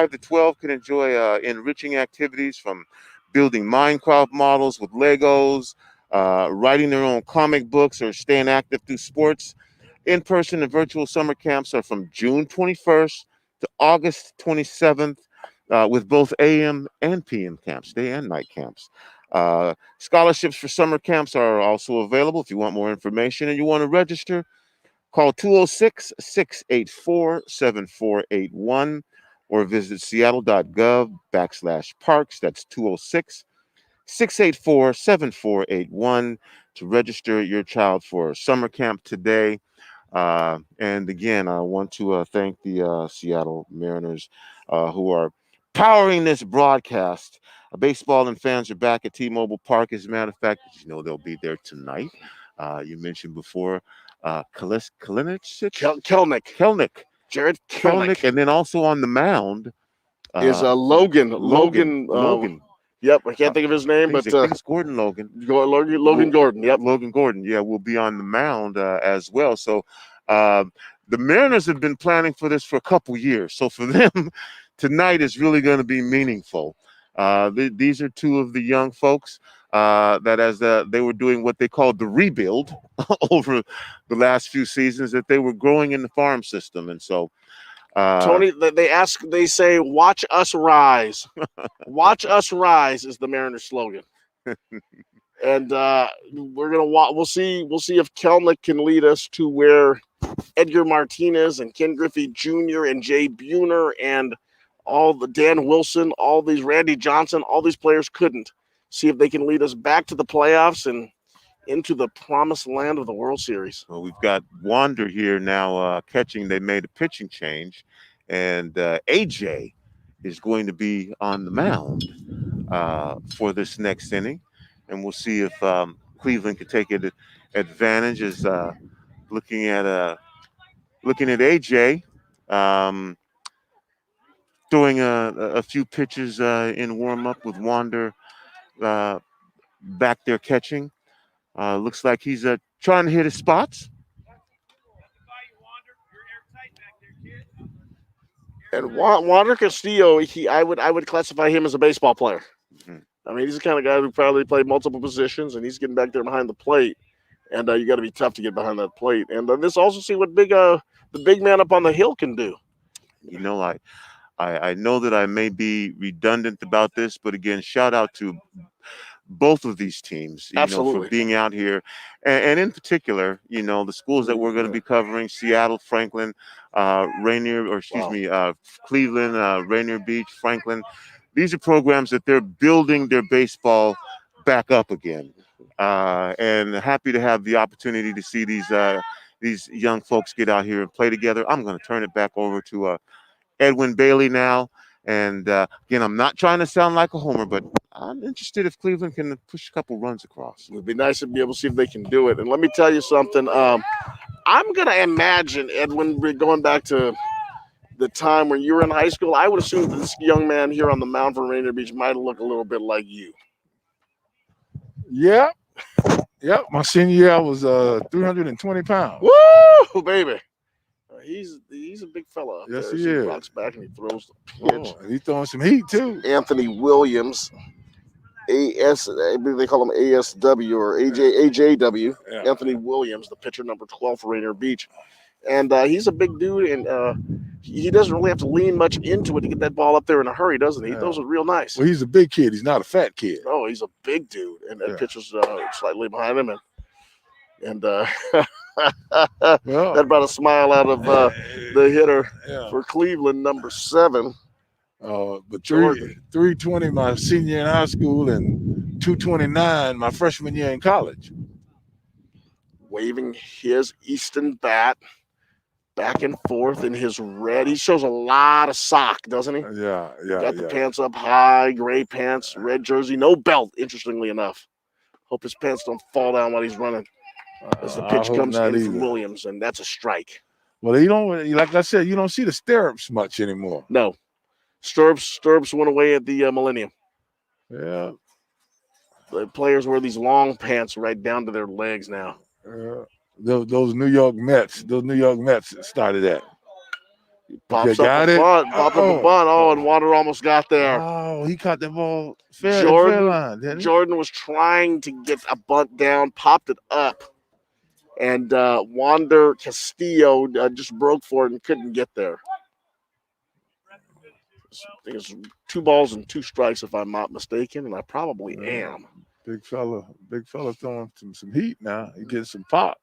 to 12 can enjoy enriching activities from building Minecraft models with Legos, writing their own comic books, or staying active through sports. In-person and virtual summer camps are from June 21st to August 27th, with both AM and PM camps, day and night camps. Scholarships for summer camps are also available. If you want more information and you want to register, call 206-684-7481 or visit seattle.gov/parks. That's 206-684-7481 to register your child for summer camp today. And again, I want to thank the Seattle Mariners who are powering this broadcast. Baseball and fans are back at T-Mobile Park. As a matter of fact, they'll be there tonight. You mentioned before Kelnick. Jared Kelnick. And then also on the mound is Logan. Yep, I can't think of his name, but it's Gordon Logan. Logan Gordon. Yep, Logan Gordon. Yeah, will be on the mound as well. So the Mariners have been planning for this for a couple years. So for them, tonight is really going to be meaningful. These are two of the young folks that, as they were doing what they called the rebuild over the last few seasons, that they were growing in the farm system, and so. Tony, they say, "Watch us rise." "Watch us rise" is the Mariners slogan, and we'll see if Kelnick can lead us to where Edgar Martinez and Ken Griffey Jr. and Jay Buhner and all the Dan Wilson, all these Randy Johnson, all these players couldn't. See if they can lead us back to the playoffs and into the promised land of the World Series. Well, we've got Wander here now catching. They made a pitching change, and AJ is going to be on the mound for this next inning, and we'll see if Cleveland can take advantage. As looking at AJ throwing a few pitches in warm up with Wander back there catching. Looks like he's trying to hit his spots. And Wander Castillo, I would classify him as a baseball player. Mm-hmm. I mean, he's the kind of guy who probably played multiple positions, and he's getting back there behind the plate. And you got to be tough to get behind that plate. And let's also see what the big man up on the hill can do. I know that I may be redundant about this, but again, shout out to both of these teams, for being out here, and in particular, the schools that we're going to be covering: Seattle, Franklin, Cleveland, Rainier Beach, Franklin. These are programs that they're building their baseball back up again, and happy to have the opportunity to see these young folks get out here and play together. I'm going to turn it back over to Edwin Bailey now. And again, I'm not trying to sound like a homer, but I'm interested if Cleveland can push a couple runs across. It would be nice to be able to see if they can do it. And let me tell you something. I'm going to imagine, Edwin, going back to the time when you were in high school, I would assume that this young man here on the mound for Rainier Beach might look a little bit like you. Yeah. Yep. My senior year, I was 320 pounds. Woo, baby. He's a big fella. Yes, he is. He rocks back and he throws the pitch. And he's throwing some heat too. Anthony Williams, I believe they call him ASW or AJW. Yeah. Anthony Williams, the pitcher number 12 for Rainier Beach, and he's a big dude, and he doesn't really have to lean much into it to get that ball up there in a hurry, doesn't he? He throws it real nice. Well, he's a big kid. He's not a fat kid. Oh, he's a big dude, and that pitcher's slightly behind him, and that brought a smile out of the hitter for Cleveland, number 7. But 320 my senior in high school, and .229 my freshman year in college. Waving his Easton bat back and forth in his red. He shows a lot of sock, doesn't he? Yeah. Got the pants up high, gray pants, red jersey, no belt, interestingly enough. Hope his pants don't fall down while he's running. As the pitch comes in from Williams, and that's a strike. Well, you don't, like I said, you don't see the stirrups much anymore. No. Stirrups went away at the Millennium. Yeah. The players wear these long pants right down to their legs now. Those New York Mets started that. Pops up a bunt. Oh, and Water almost got there. Oh, he caught the ball fair line, didn't he? Jordan was trying to get a bunt down, popped it up, and Wander Castillo just broke for it and couldn't get there. I think it's 2 balls and 2 strikes, if I'm not mistaken, and I probably am. Big fella throwing some heat now. He gets some pop.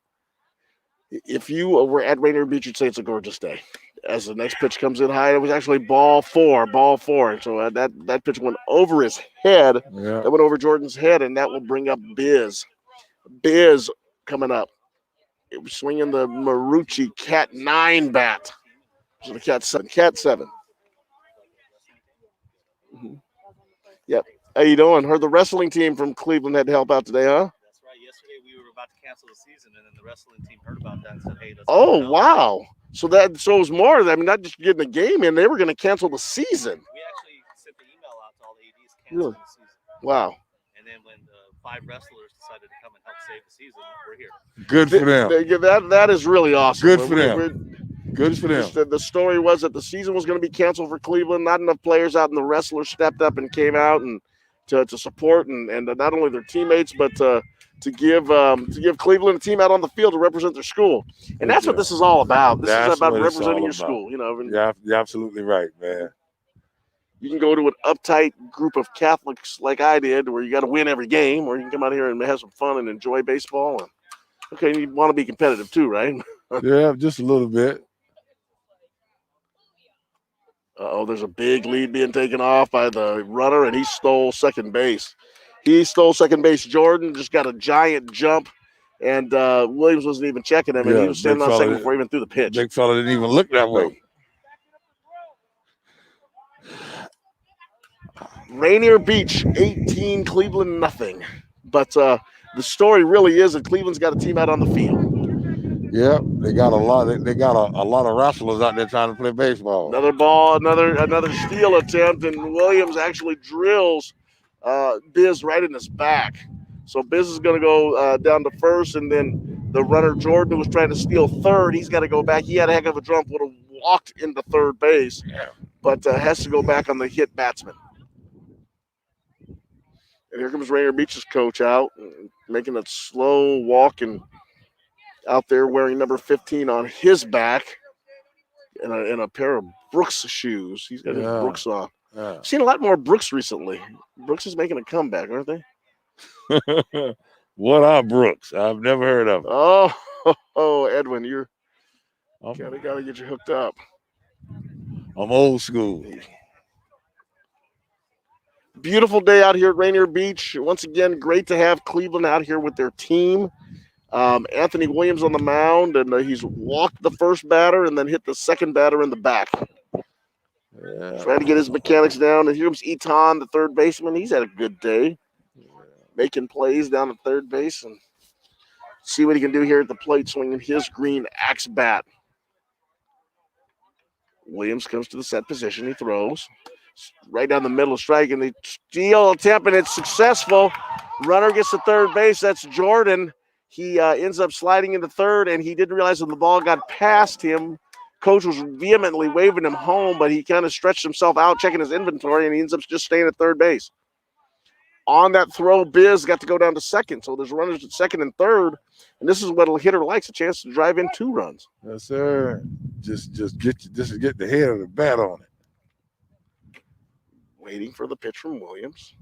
If you were at Rainier Beach, you'd say it's a gorgeous day. As the next pitch comes in high, it was actually ball four. So that pitch went over his head. Yeah. That went over Jordan's head, and that will bring up Biz. Biz coming up. It was swinging the Marucci Cat 9 bat. So the Cat 7. Mm-hmm. Yep. How you doing? Heard the wrestling team from Cleveland had to help out today, huh? That's right. Yesterday we were about to cancel the season, and then the wrestling team heard about that and said, "Hey, let's." Oh, wow! So it was more. I mean, not just getting a game in; they were going to cancel the season. We actually sent the email out to all the ADs canceling the season. Wow! And then when the 5 wrestlers decided to come and help save the season, we're here. Good for them. That is really awesome. Good for them. Good for them. The story was that the season was going to be canceled for Cleveland. Not enough players out, and the wrestlers stepped up and came out and to support and not only their teammates, but to give Cleveland a team out on the field to represent their school. And that's what this is all about. This is about representing your school. You know. Yeah, you're absolutely right, man. You can go to an uptight group of Catholics like I did, where you got to win every game, or you can come out here and have some fun and enjoy baseball. And, okay, you want to be competitive too, right? Yeah, just a little bit. There's a big lead being taken off by the runner, and he stole second base. Jordan just got a giant jump, and Williams wasn't even checking him, and he was standing on second before he even threw the pitch. Big fella didn't even look that way. Rainier Beach, 18, Cleveland, nothing. But the story really is that Cleveland's got a team out on the field. Yeah, they got a lot. They got a lot of wrestlers out there trying to play baseball. Another ball, another steal attempt, and Williams actually drills Biz right in his back. So Biz is going to go down to first, and then the runner Jordan, who was trying to steal third, he's got to go back. He had a heck of a jump, would have walked into third base, but has to go back on the hit batsman. And here comes Rainier Beach's coach out, making a slow walk and out there wearing number 15 on his back and a pair of Brooks shoes. He's got his Brooks on. Yeah. Seen a lot more Brooks recently. Brooks is making a comeback, aren't they? What are Brooks? I've never heard of them. Oh, Edwin, you're gotta get you hooked up. I'm old school. Beautiful day out here at Rainier Beach. Once again, great to have Cleveland out here with their team. Anthony Williams on the mound, and he's walked the first batter and then hit the second batter in the back. Yeah. Trying to get his mechanics down. And here comes Eton, the third baseman. He's had a good day. Making plays down at third base and see what he can do here at the plate, swinging his green axe bat. Williams comes to the set position. He throws right down the middle of strike, and the steal attempt, and it's successful. Runner gets to third base. That's Jordan. He ends up sliding into third, and he didn't realize when the ball got past him. Coach was vehemently waving him home, but he kind of stretched himself out, checking his inventory, and he ends up just staying at third base. On that throw, Biz got to go down to second, so there's runners at second and third, and this is what a hitter likes, a chance to drive in 2 runs. Yes, sir. Just get the head of the bat on it. Waiting for the pitch from Williams.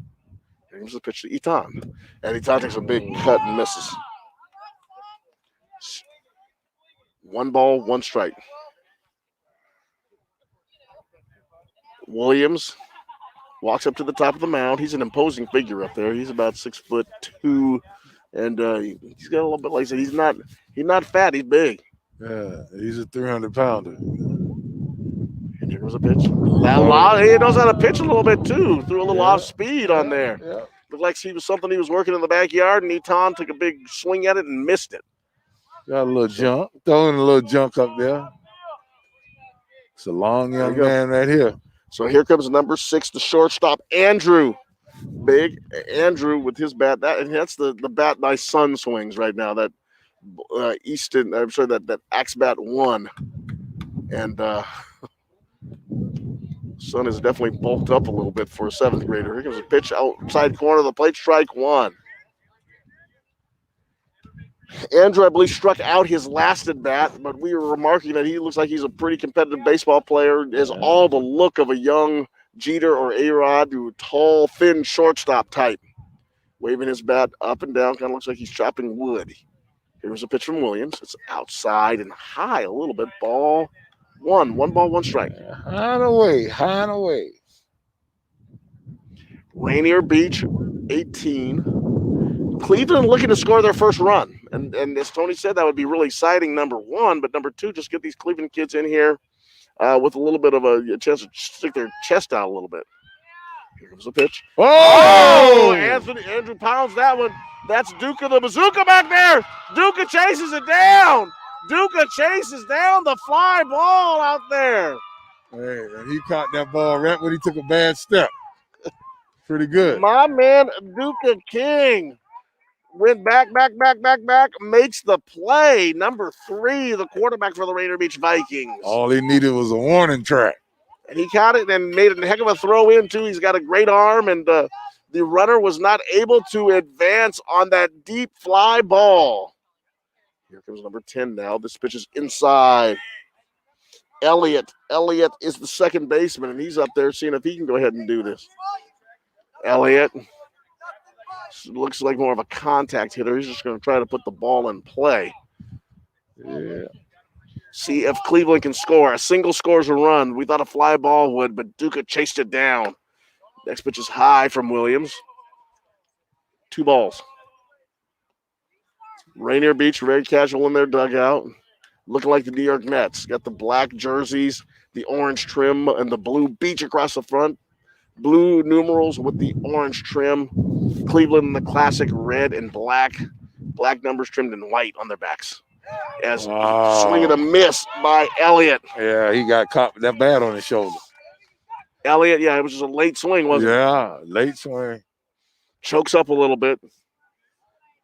Here comes the pitch to Eton, and Eton takes a big cut and misses. 1 ball, 1 strike. Williams Walks up to the top of the mound. He's an imposing figure up there. He's about 6'2", and he's got a little bit, like I said, he's not fat. He's big. Yeah, he's a 300-pounder. And here goes a pitch. He knows how to pitch a little bit too. Threw a little off speed on there. Yeah. Looked like he was working in the backyard, and Eton took a big swing at it and missed it. Got a little junk. Throwing a little junk up there. It's a long young man right here. So here comes number 6, the shortstop, Andrew. Big Andrew with his bat. That's the bat my son swings right now. That that Axe Bat 1. And son is definitely bulked up a little bit for a 7th grader. Here comes a pitch outside corner of the plate, strike 1. Andrew, I believe, struck out his last at bat, but we were remarking that he looks like he's a pretty competitive baseball player. Has all the look of a young Jeter or A-Rod, tall, thin shortstop type. Waving his bat up and down, kind of looks like he's chopping wood. Here's a pitch from Williams. It's outside and high a little bit. Ball 1. 1 ball, 1 strike. High and away. Rainier Beach, 18. Cleveland looking to score their first run. And as Tony said, that would be really exciting, number 1. But number 2, just get these Cleveland kids in here with a little bit of a chance to stick their chest out a little bit. Here comes the pitch. Oh! Andrew pounds that one. That's Duca the Bazooka back there. Duca chases it down. Duca chases down the fly ball out there. Hey, and he caught that ball right when he took a bad step. Pretty good. My man, Duca King. Went back, makes the play. Number 3, the quarterback for the Rainier Beach Vikings. All he needed was a warning track. And he caught it and made a heck of a throw in, too. He's got a great arm, and the runner was not able to advance on that deep fly ball. Here comes number 10 now. This pitch is inside. Elliott is the second baseman, and he's up there seeing if he can go ahead and do this. Elliott. Looks like more of a contact hitter. He's just going to try to put the ball in play. Yeah. See if Cleveland can score. A single scores a run. We thought a fly ball would, but Duca chased it down. Next pitch is high from Williams. 2 balls. Rainier Beach, very casual in their dugout. Looking like the New York Mets. Got the black jerseys, the orange trim, and the blue beach across the front. Blue numerals with the orange trim. Cleveland in the classic red and black. Black numbers trimmed in white on their backs. As swing and a miss by Elliott. Yeah, he got caught with that bat on his shoulder. Elliott, it was just a late swing, wasn't it? Yeah, late swing. Chokes up a little bit.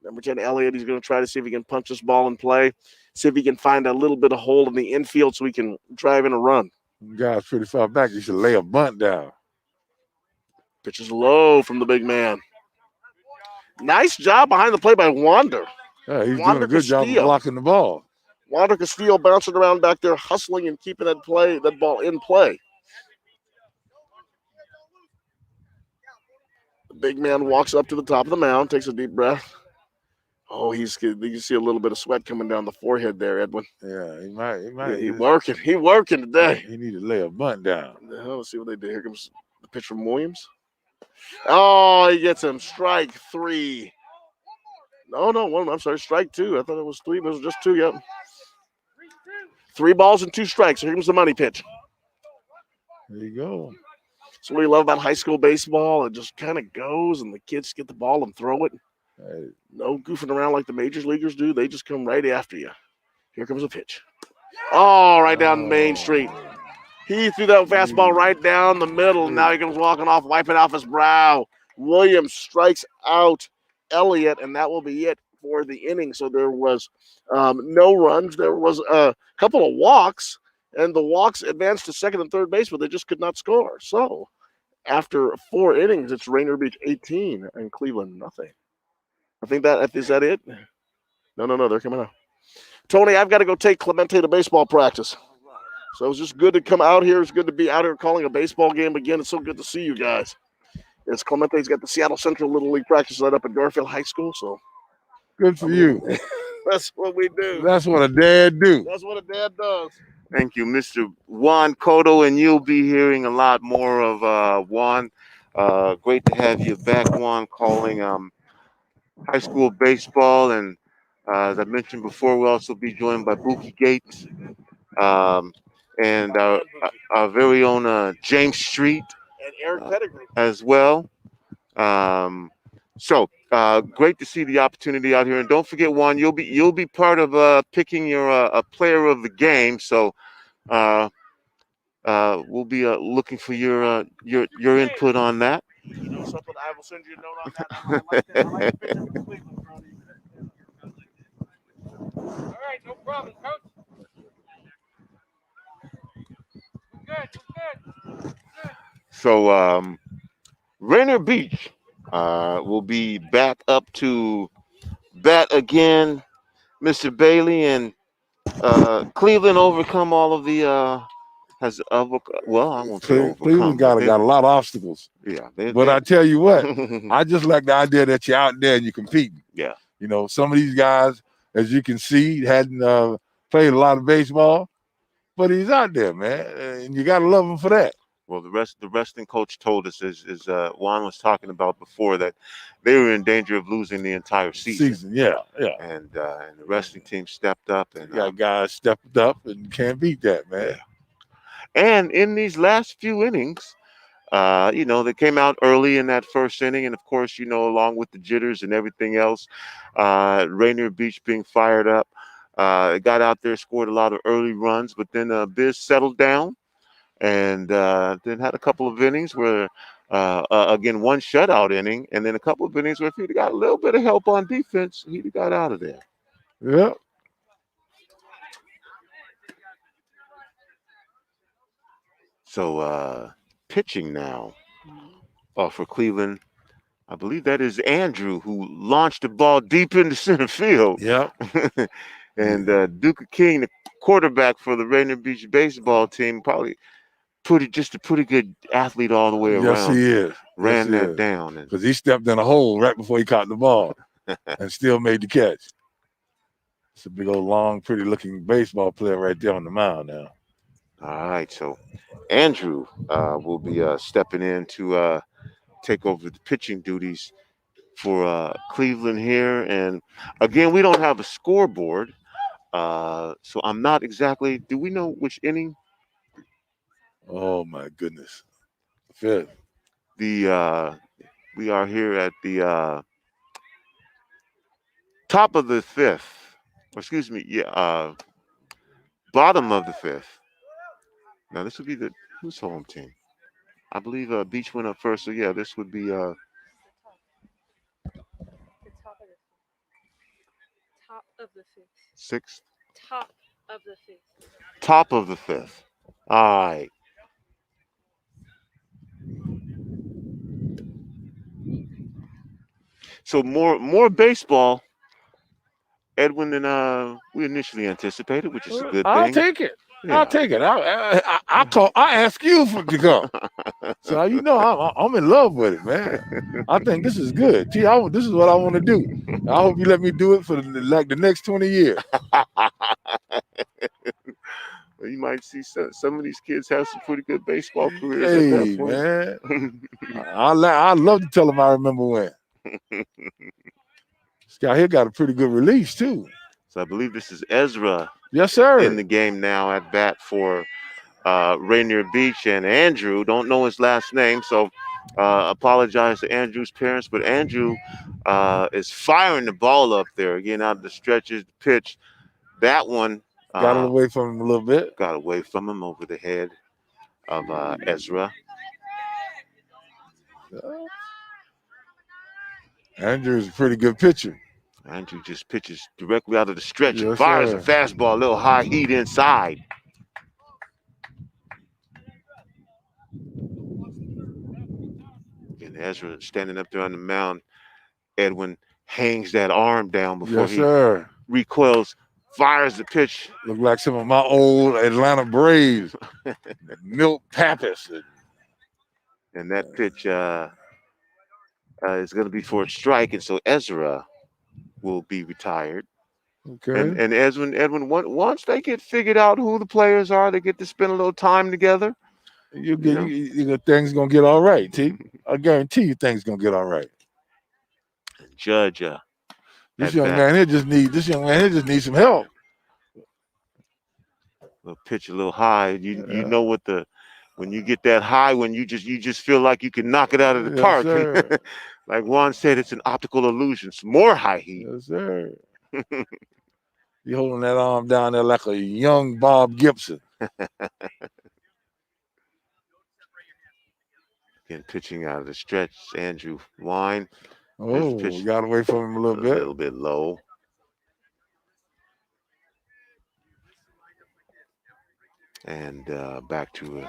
Number 10, Elliott, he's going to try to see if he can punch this ball in play. See if he can find a little bit of hole in the infield so he can drive in a run. The guy's pretty far back. You should lay a bunt down. Pitch is low from the big man. Nice job behind the play by Wander. Yeah, he's Wander doing a good job of Castillo. blocking the ball. Wander Castillo bouncing around back there, hustling and keeping that ball in play. The big man walks up to the top of the mound, takes a deep breath. Oh, you can see a little bit of sweat coming down the forehead there, Edwin. Yeah, he might. Yeah, he working today. He need to lay a bunt down. Let's see what they do. Here comes the pitch from Williams. Oh, he gets him. Strike 3. No, 1. I'm sorry, strike 2. I thought it was 3, but it was just 2. Yep. 3 balls and 2 strikes. Here comes the money pitch. There you go. So what we love about high school baseball, it just kind of goes, and the kids get the ball and throw it. Hey. No goofing around like the major leaguers do. They just come right after you. Here comes a pitch. Oh, right down Main Street. He threw that fastball right down the middle. Now he comes walking off, wiping off his brow. Williams strikes out Elliott, and that will be it for the inning. So there was no runs. There was a couple of walks, and the walks advanced to second and third base, but they just could not score. So after 4 innings, it's Rainier Beach 18 and Cleveland nothing. I think is that it? No, they're coming out. Tony, I've got to go take Clemente to baseball practice. So it was just good to come out here. It's good to be out here calling a baseball game again. It's so good to see you guys. It's Clemente's got the Seattle Central Little League practice set up at Garfield High School. So good for you. That's what we do. That's what a dad do. That's what a dad does. Thank you, Mr. Juan Cotto, and you'll be hearing a lot more of Juan Great to have you back, Juan, calling high school baseball. And as I mentioned before, we'll also be joined by Buki Gates um, and our very own James Street And Eric Pettigrew. as well. So great to see the opportunity out here. And don't forget, Juan, you'll be part of picking your a player of the game. So we'll be looking for your input on that. You know something? I will send you a note on that. I like that. I like the picture from Cleveland. All right, no problem, coach. Good. So Rainier Beach will be back up to bat again, Mr. Bailey, and Cleveland overcome all of the well, I won't say overcome. Cleveland got a lot of obstacles. Yeah, but I tell you what, I just like the idea that you're out there and you're competing. Yeah. You know, some of these guys, as you can see, hadn't played a lot of baseball, but he's out there, man, and you gotta love him for that. Well, the wrestling coach told us is Juan was talking about before that they were in danger of losing the entire season. Yeah. And the wrestling team stepped up, and You got guys stepped up and can't beat that, man. Yeah. And in these last few innings, they came out early in that first inning, and of course, along with the jitters and everything else, Rainier Beach being fired up, it got out there, scored a lot of early runs, but then Biz settled down, and then had a couple of innings where, again, one shutout inning, and then a couple of innings where if he'd got a little bit of help on defense, he'd have got out of there. Yeah. So pitching now for Cleveland, I believe that is Andrew, who launched the ball deep into center field. Yeah. And Duke King, the quarterback for the Rainier Beach baseball team, probably just a pretty good athlete all the way around. Yes, he is. Ran that down. Because he stepped in a hole right before he caught the ball and still made the catch. It's a big old, long, pretty-looking baseball player right there on the mound now. All right, so Andrew will be stepping in to take over the pitching duties for Cleveland here. And again, we don't have a scoreboard, so I'm not exactly. Do we know which inning? Oh my goodness, fifth. We are here at the top of the fifth. Or excuse me, bottom of the fifth. Now this would be who's home team? I believe Beach went up first, so yeah, this would be The top of the fifth. sixth. Top of the fifth. Top of the fifth. All right. So more baseball, Edwin, than we initially anticipated, which is a good thing. I'll take it. Yeah. I'll take it. I ask you to come. So I'm in love with it, man. I think this is good. This is what I want to do. I hope you let me do it for the next 20 years. Well, you might see some of these kids have some pretty good baseball careers. Hey, at that point. man. I love to tell them I remember when. This guy here got a pretty good release, too. So I believe this is Ezra. Yes, sir. In the game now at bat for Rainier Beach. And Andrew, don't know his last name, so apologize to Andrew's parents. But Andrew is firing the ball up there, again, out of the stretches, the pitch. That one got it away from him a little bit. Got away from him over the head of Ezra. Andrew is a pretty good pitcher. Andrew just pitches directly out of the stretch. Yes, fires sir. a fastball, a little high heat inside. And Ezra standing up there on the mound. Edwin hangs that arm down before he recoils, fires the pitch. Look like some of my old Atlanta Braves. Milt Pappas. And that pitch is going to be for a strike. And so Ezra will be retired. Okay. And Edwin, once they get figured out who the players are, they get to spend a little time together. You You know? things gonna get all right, T. I guarantee you things gonna get all right. Judge This at young bat. man here just needs some help. Will pitch a little high. You know what when you get that high, when you just feel like you can knock it out of the Yes, park. sir. Like Juan said, it's an optical illusion. Some more high heat. Yes, sir. You holding that arm down there like a young Bob Gibson. Again, pitching out of the stretch, Andrew Wine. Oh, pitch. got away from him a little bit. A little bit low. And back to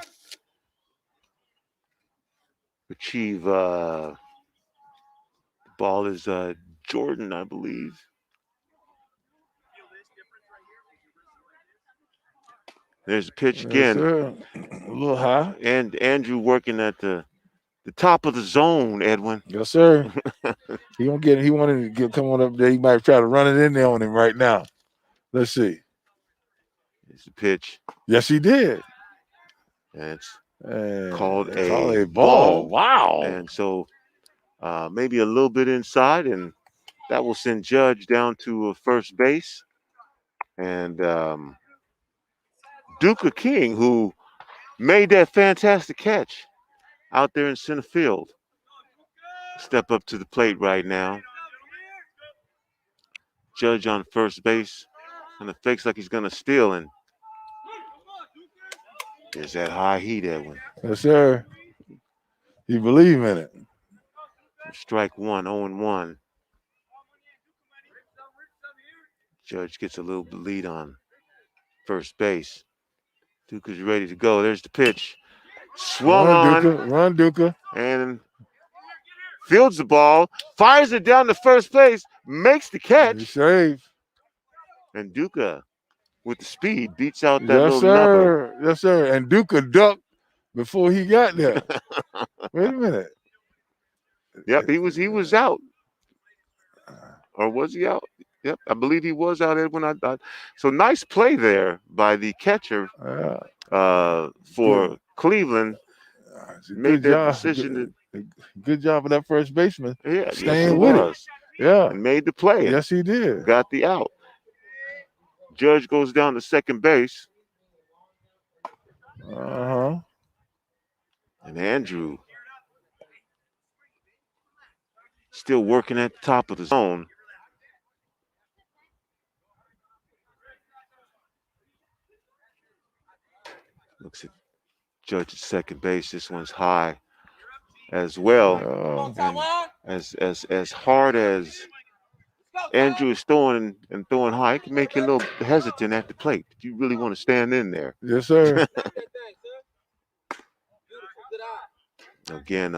achieve. The ball is Jordan, I believe. There's a pitch again. Yes, sir. A little high. And Andrew working at the top of the zone, Edwin. Yes, sir. He wanted to come on up there. He might try to run it in there on him right now. Let's see. It's a pitch. Yes, he did. And it's called a ball. Wow. And so maybe a little bit inside, and that will send Judge down to first base. And Duca King, who made that fantastic catch out there in center field, step up to the plate right now. Judge on first base, and it fakes like he's going to steal, and there's that high heat, Edwin. Yes, sir. You believe in it. Strike one, 0-1. Judge gets a little lead on first base. Duca's ready to go. There's the pitch. Swung on. Run, Duca. And fields the ball, fires it down to first base, makes the catch. Save. And Duca, with the speed, beats out that Yes, little sir. Yes, sir. And Duca ducked before he got there. Wait a minute. Yep, he was out. Or was he out? Yep, I believe he was out, Edwin. So nice play there by the catcher for Cleveland. Made that decision. Good job of that first baseman. Yeah, staying with it. Yeah. And made the play. Yes, he did. Got the out. Judge goes down to second base. Uh-huh. And Andrew still working at the top of the zone. Looks at Judge at second base. This one's high as well. As hard as Andrew is throwing and throwing high, it can make you a little hesitant at the plate. You really want to stand in there. Yes, sir. Again,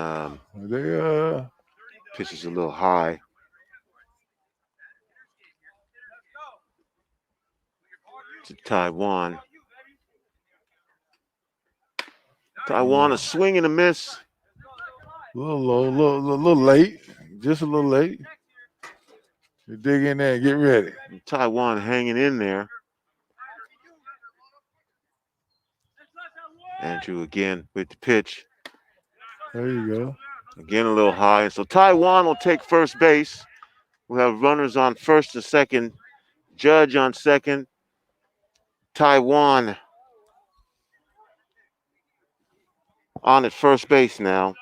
they pitches a little high. To Taiwan. Taiwan, a swing and a miss. A little late. Just a little late. You dig in there and get ready. And Taiwan hanging in there. Andrew again with the pitch. There you go. Again, a little high. And so Taiwan will take first base. We'll have runners on first and second. Judge on second. Taiwan on at first base now.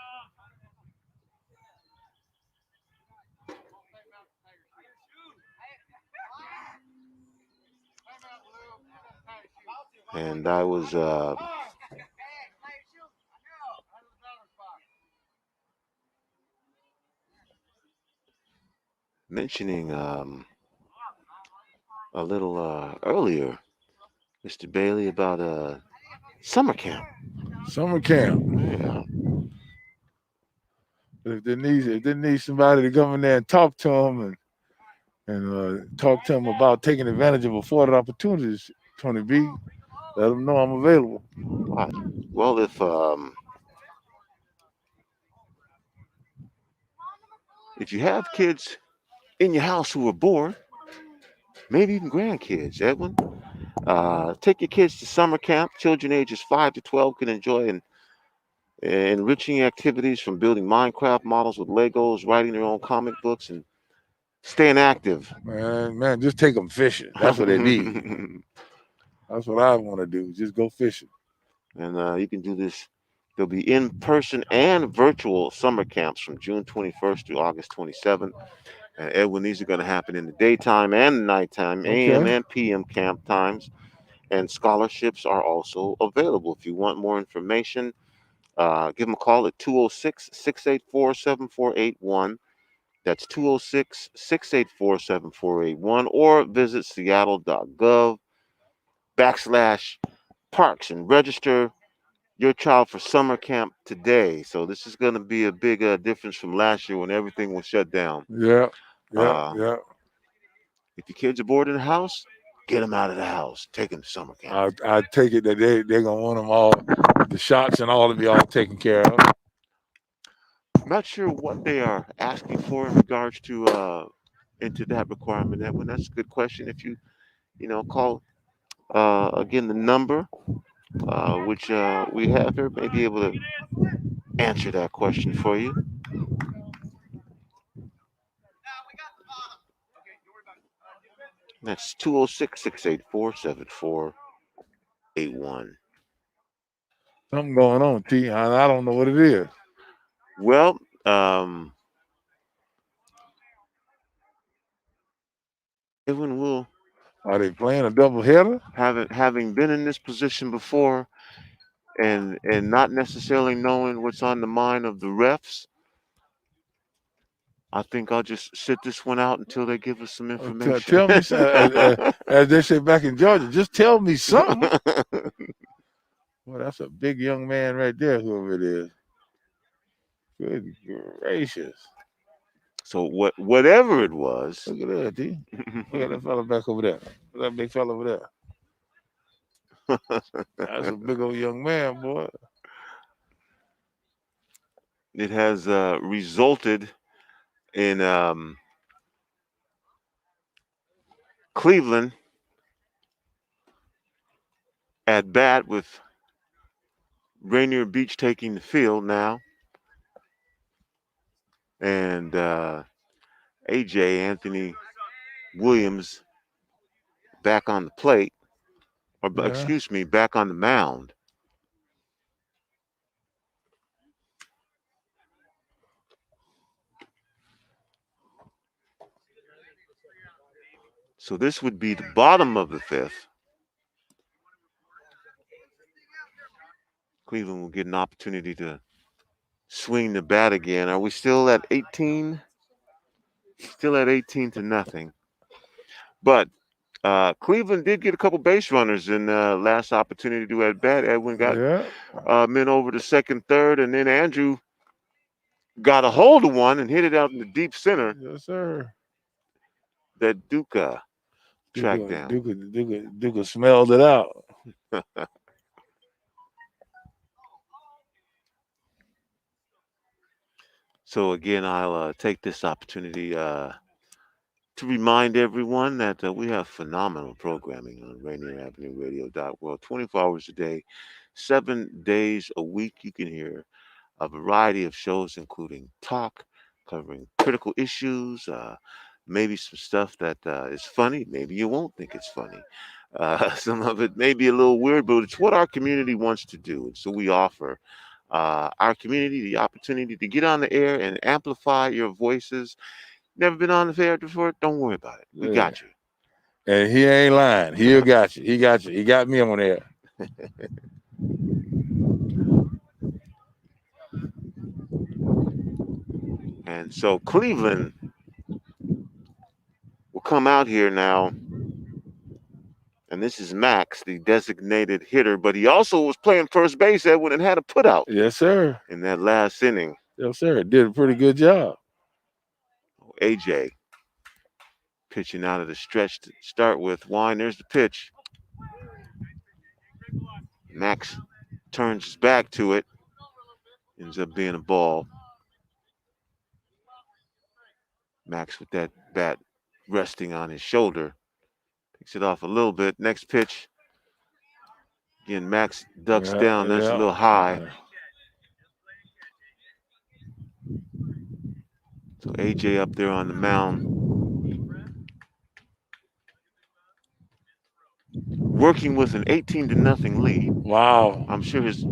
And I was mentioning a little earlier, Mr. Bailey, about summer camp. Summer camp. Yeah. If they need somebody to come in there and talk to them and talk to them about taking advantage of afforded opportunities, Tony B, let them know I'm available. Right. Well, if you have kids in your house who are bored, maybe even grandkids, Edwin, take your kids to summer camp. Children ages 5 to 12 can enjoy enriching activities from building Minecraft models with Legos, writing their own comic books, and staying active. Man, just take them fishing. That's what they need. That's what I want to do. Just go fishing. And you can do this. There'll be in-person and virtual summer camps from June 21st to August 27th. And Edwin, these are going to happen in the daytime and the nighttime, AM Okay. and PM camp times. And scholarships are also available. If you want more information, give them a call at 206-684-7481. That's 206-684-7481, or visit seattle.gov/parks and register your child for summer camp today. So this is going to be a big difference from last year when everything was shut down. Yeah. If your kids are bored in the house, get them out of the house. Take them to summer camp. I take it that they're going to want them all, the shots and all to be all taken care of. I'm not sure what they are asking for in regards to into that requirement. That one, that's a good question. If you call again the number which we have here, may be able to answer that question for you. That's 206-684-7481. Something going on, T. I don't know what it is. Well, Edwin will. Are they playing a double header? Having been in this position before, and not necessarily knowing what's on the mind of the refs, I think I'll just sit this one out until they give us some information. Tell me, as they say back in Georgia, just tell me something. Well, that's a big young man right there, whoever it is. Good gracious. So whatever it was. Look at that, D. Look at that fella back over there. Look at that big fella over there. That's a big old young man, boy. It has resulted in Cleveland at bat with Rainier Beach taking the field now. And AJ, Anthony Williams, back on the plate. Or, excuse me, back on the mound. So this would be the bottom of the fifth. Cleveland will get an opportunity to swing the bat again. Are we still at 18? Still at 18-0. But Cleveland did get a couple base runners in last opportunity to at bat. Edwin got men over to second, third, and then Andrew got a hold of one and hit it out in the deep center. Yes, sir. That Duca tracked down. Duca smelled it out. So again, I'll take this opportunity to remind everyone that we have phenomenal programming on Rainier Avenue Radio World, 24 hours a day, 7 days a week. You can hear a variety of shows, including talk, covering critical issues, maybe some stuff that is funny. Maybe you won't think it's funny. Some of it may be a little weird, but it's what our community wants to do. And so we offer our community the opportunity to get on the air and amplify your voices. Never been on the air before? Don't worry about it. We got you. And he ain't lying. He got you. He got you. He got me on there. And so Cleveland will come out here now. And this is Max, the designated hitter, but he also was playing first base, Edwin, and had a put out. Yes, sir. In that last inning. Yes, sir. Did a pretty good job. AJ pitching out of the stretch to start with. Wine, there's the pitch. Max turns his back to it. Ends up being a ball. Max with that bat resting on his shoulder. Picks it off a little bit. Next pitch. Again, Max ducks down. That's a little high. So AJ up there on the mound, working with an 18-0 lead. Wow. I'm sure his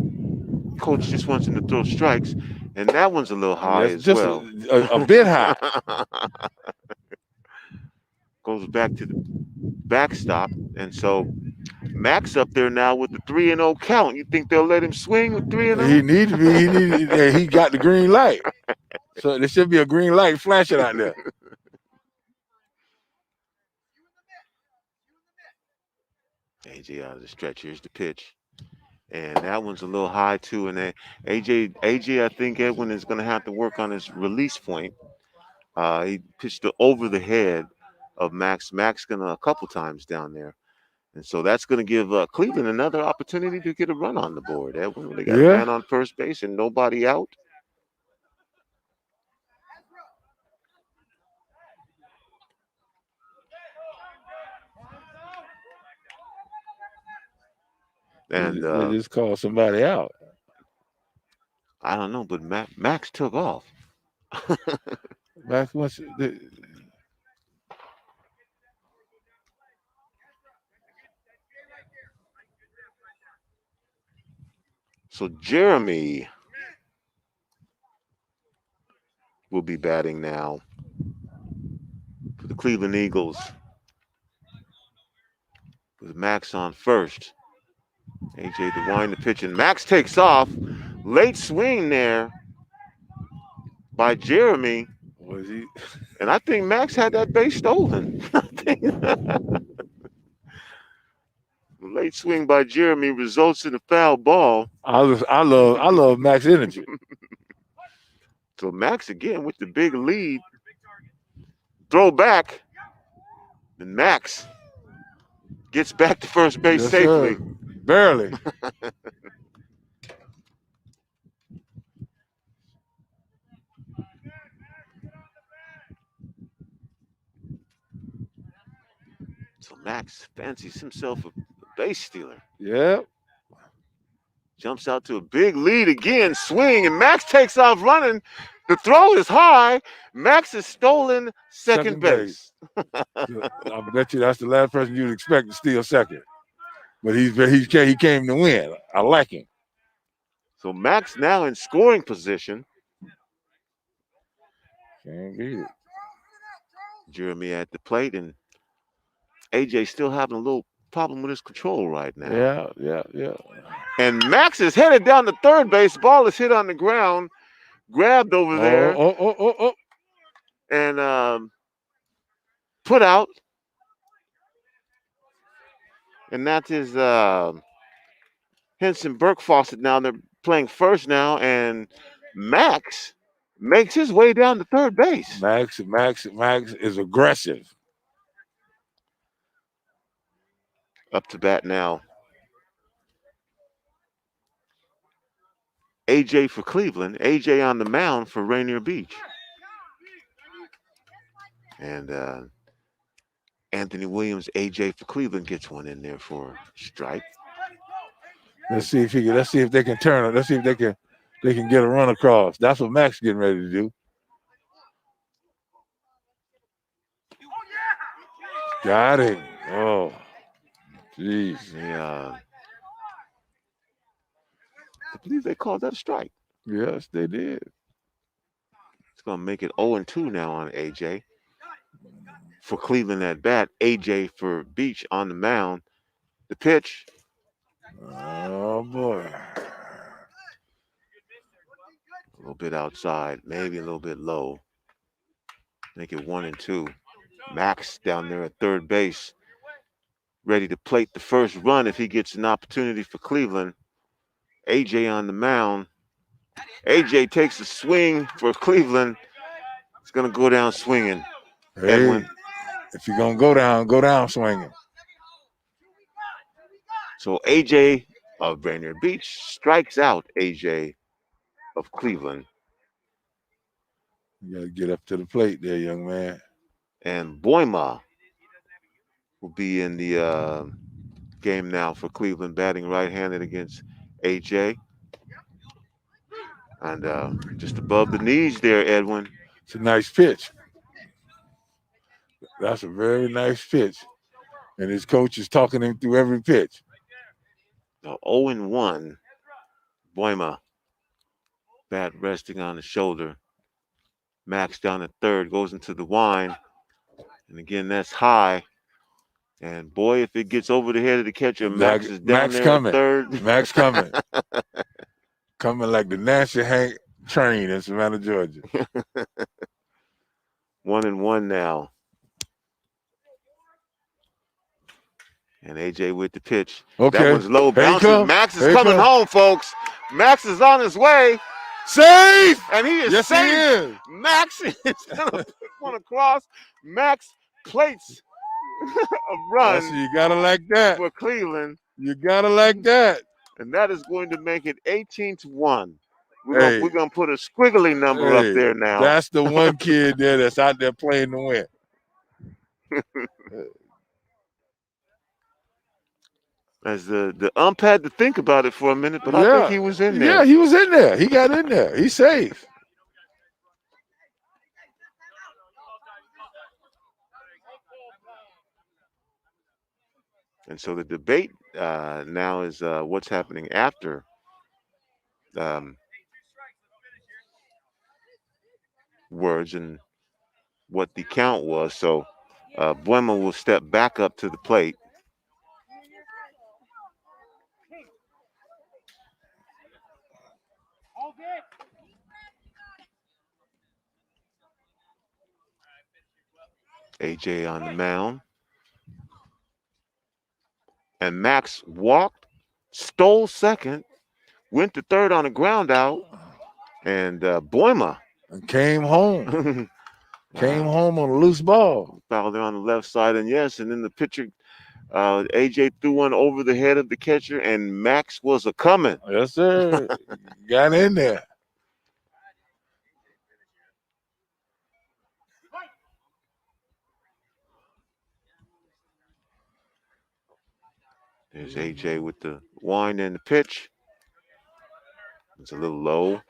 coach just wants him to throw strikes, and that one's a little high That's as just well. a bit high. Goes back to the backstop, and so Max up there now with the 3-0 count. You think they'll let him swing with 3-0? He needs to be. He got the green light. So there should be a green light flashing out there. AJ out of the stretch. Here's the pitch. And that one's a little high too. And then AJ, I think Edwin is going to have to work on his release point. He pitched it over the head of Max. Max going to a couple times down there. And so that's going to give Cleveland another opportunity to get a run on the board. Edwin, they got a man on first base and nobody out. And they just called somebody out. I don't know, but Max took off. Max wants. So Jeremy will be batting now for the Cleveland Eagles with Max on first. AJ to wind the pitch, and Max takes off. Late swing there by Jeremy. Was he? And I think Max had that base stolen. Late swing by Jeremy results in a foul ball. I love Max energy. So Max again with the big lead. Throw back. And Max gets back to first base safely. Sir. Barely. So Max fancies himself a base stealer. Yeah. Jumps out to a big lead again, swing, and Max takes off running. The throw is high. Max has stolen second base. I bet you that's the last person you'd expect to steal second. But he came to win. I like him. So Max now in scoring position. Can't get it. Jeremy at the plate, and AJ still having a little problem with his control right now. Yeah. And Max is headed down to third base. Ball is hit on the ground, grabbed over there. And put out. And that is Henson Burke Fawcett now. They're playing first now, and Max makes his way down to third base. Max is aggressive. Up to bat now. AJ for Cleveland. AJ on the mound for Rainier Beach. And Anthony Williams, AJ for Cleveland gets one in there for strike. Let's see if they can turn it. Let's see if they can get a run across. That's what Max getting ready to do. Got him. Oh, jeez. I believe they called that a strike. Yes, they did. It's going to make it 0-2 now on AJ. For Cleveland at bat, AJ for Beach on the mound. The pitch. Oh, boy. A little bit outside, maybe a little bit low. Make it 1-2. Max down there at third base, ready to plate the first run if he gets an opportunity for Cleveland. AJ on the mound. AJ takes a swing for Cleveland. It's going to go down swinging. Hey, Edwin. if you're going to go down swinging. So AJ of Rainier Beach strikes out AJ of Cleveland. You got to get up to the plate there, young man. And Boima will be in the game now for Cleveland, batting right-handed against AJ. And just above the knees there, Edwin. It's a nice pitch. That's a very nice pitch. And his coach is talking him through every pitch. 0-1. Boima. Bat resting on the shoulder. Max down at third, goes into the wind. And again, that's high. And boy, if it gets over the head of the catcher, Max is down Max there coming. at third. Max coming. Coming like the Nancy Hank train in Savannah, Georgia. 1-1 now. And AJ with the pitch. Okay. That one's low, Here he bouncing. come. Max is Here he coming come. home, folks. Max is on his way. Safe! And he is Yes, safe. he is. Max is going to put one across. Max plates a run You gotta like that. for Cleveland. You gotta like that. And that is going to make it 18-1. Hey. We're gonna put a squiggly number up there now. That's the one kid there that's out there playing to win. As the ump had to think about it for a minute, but I think he was in there. Yeah, he was in there. He got in there. He's safe. And so the debate now is what's happening after words and what the count was. So Boima will step back up to the plate. AJ on the mound. And Max walked, stole second, went to third on a ground out, and Boima Came home. Came home on a loose ball. fouled there on the left side. And yes, and then the pitcher, AJ threw one over the head of the catcher, and Max was a coming. Yes, sir. Got in there. There's AJ with the wind and the pitch. It's a little low.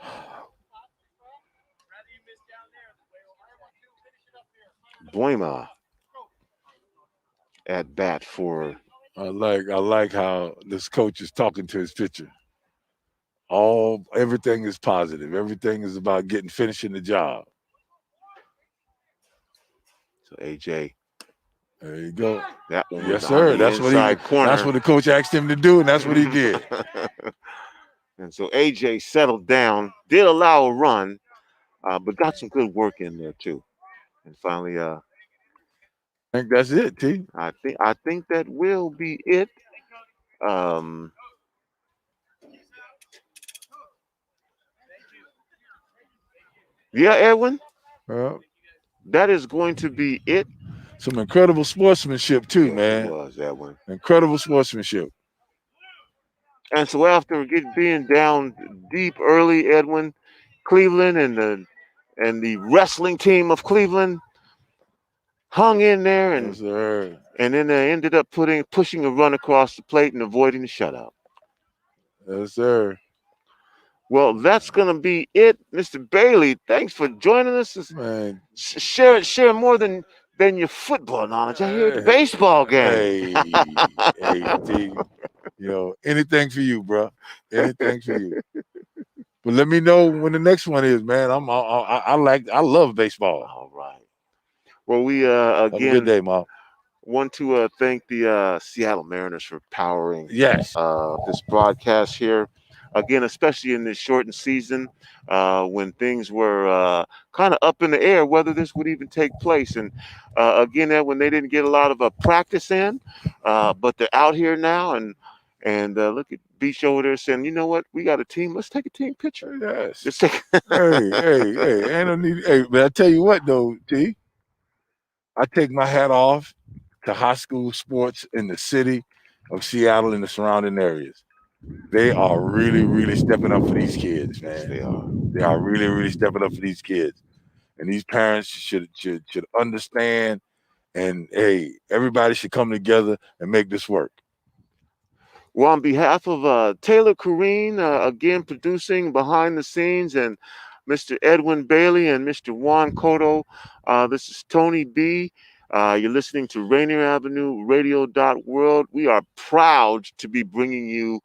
Boima at bat for. I like how this coach is talking to his pitcher. Everything is positive. Everything is about finishing the job. So AJ. There you go. That one Yes, was sir. on the inside corner. That's what the coach asked him to do, and that's what he did. And so AJ settled down, did allow a run, but got some good work in there too. And finally, I think that's it, T. I think that will be it. Yeah, Edwin, that is going to be it. Some incredible sportsmanship too, man. It was, Edwin. Incredible sportsmanship. And so after being down deep early, Edwin, Cleveland and the wrestling team of Cleveland hung in there, and Yes, sir. and then they ended up pushing a run across the plate and avoiding the shutout. Yes, sir. Well, that's gonna be it, Mr. Bailey. Thanks for joining us. Man. Share more than your football knowledge. I hear at the baseball game. Hey, T. Anything for you, bro. Anything for you. But let me know when the next one is, man. I love baseball. All right. Well, we Have a good again day, Mom. want to thank the Seattle Mariners for powering Yes. this broadcast here. Again, especially in this shortened season, when things were kind of up in the air whether this would even take place. And again, when they didn't get a lot of practice in, but they're out here now, and look at Beach over there saying, you know what, we got a team. Let's take a team picture. Yes. Let's take. Hey, but I tell you what though, T. I take my hat off to high school sports in the city of Seattle and the surrounding areas. They are really, really stepping up for these kids, man. Yes, they are. They are really, really stepping up for these kids. And these parents should understand, and hey, everybody should come together and make this work. Well, on behalf of Taylor Corrine, again producing behind the scenes, and Mr. Edwin Bailey and Mr. Juan Cotto. This is Tony B. You're listening to Rainier Avenue Radio World. We are proud to be bringing you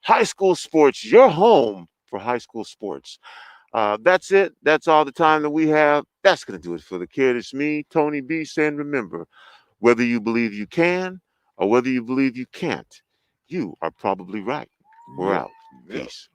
high school sports, your home for high school sports. That's it. That's all the time that we have. That's going to do it for the kid. It's me, Tony B, saying remember, whether you believe you can or whether you believe you can't, you are probably right. We're Yeah. out. Yeah. Peace.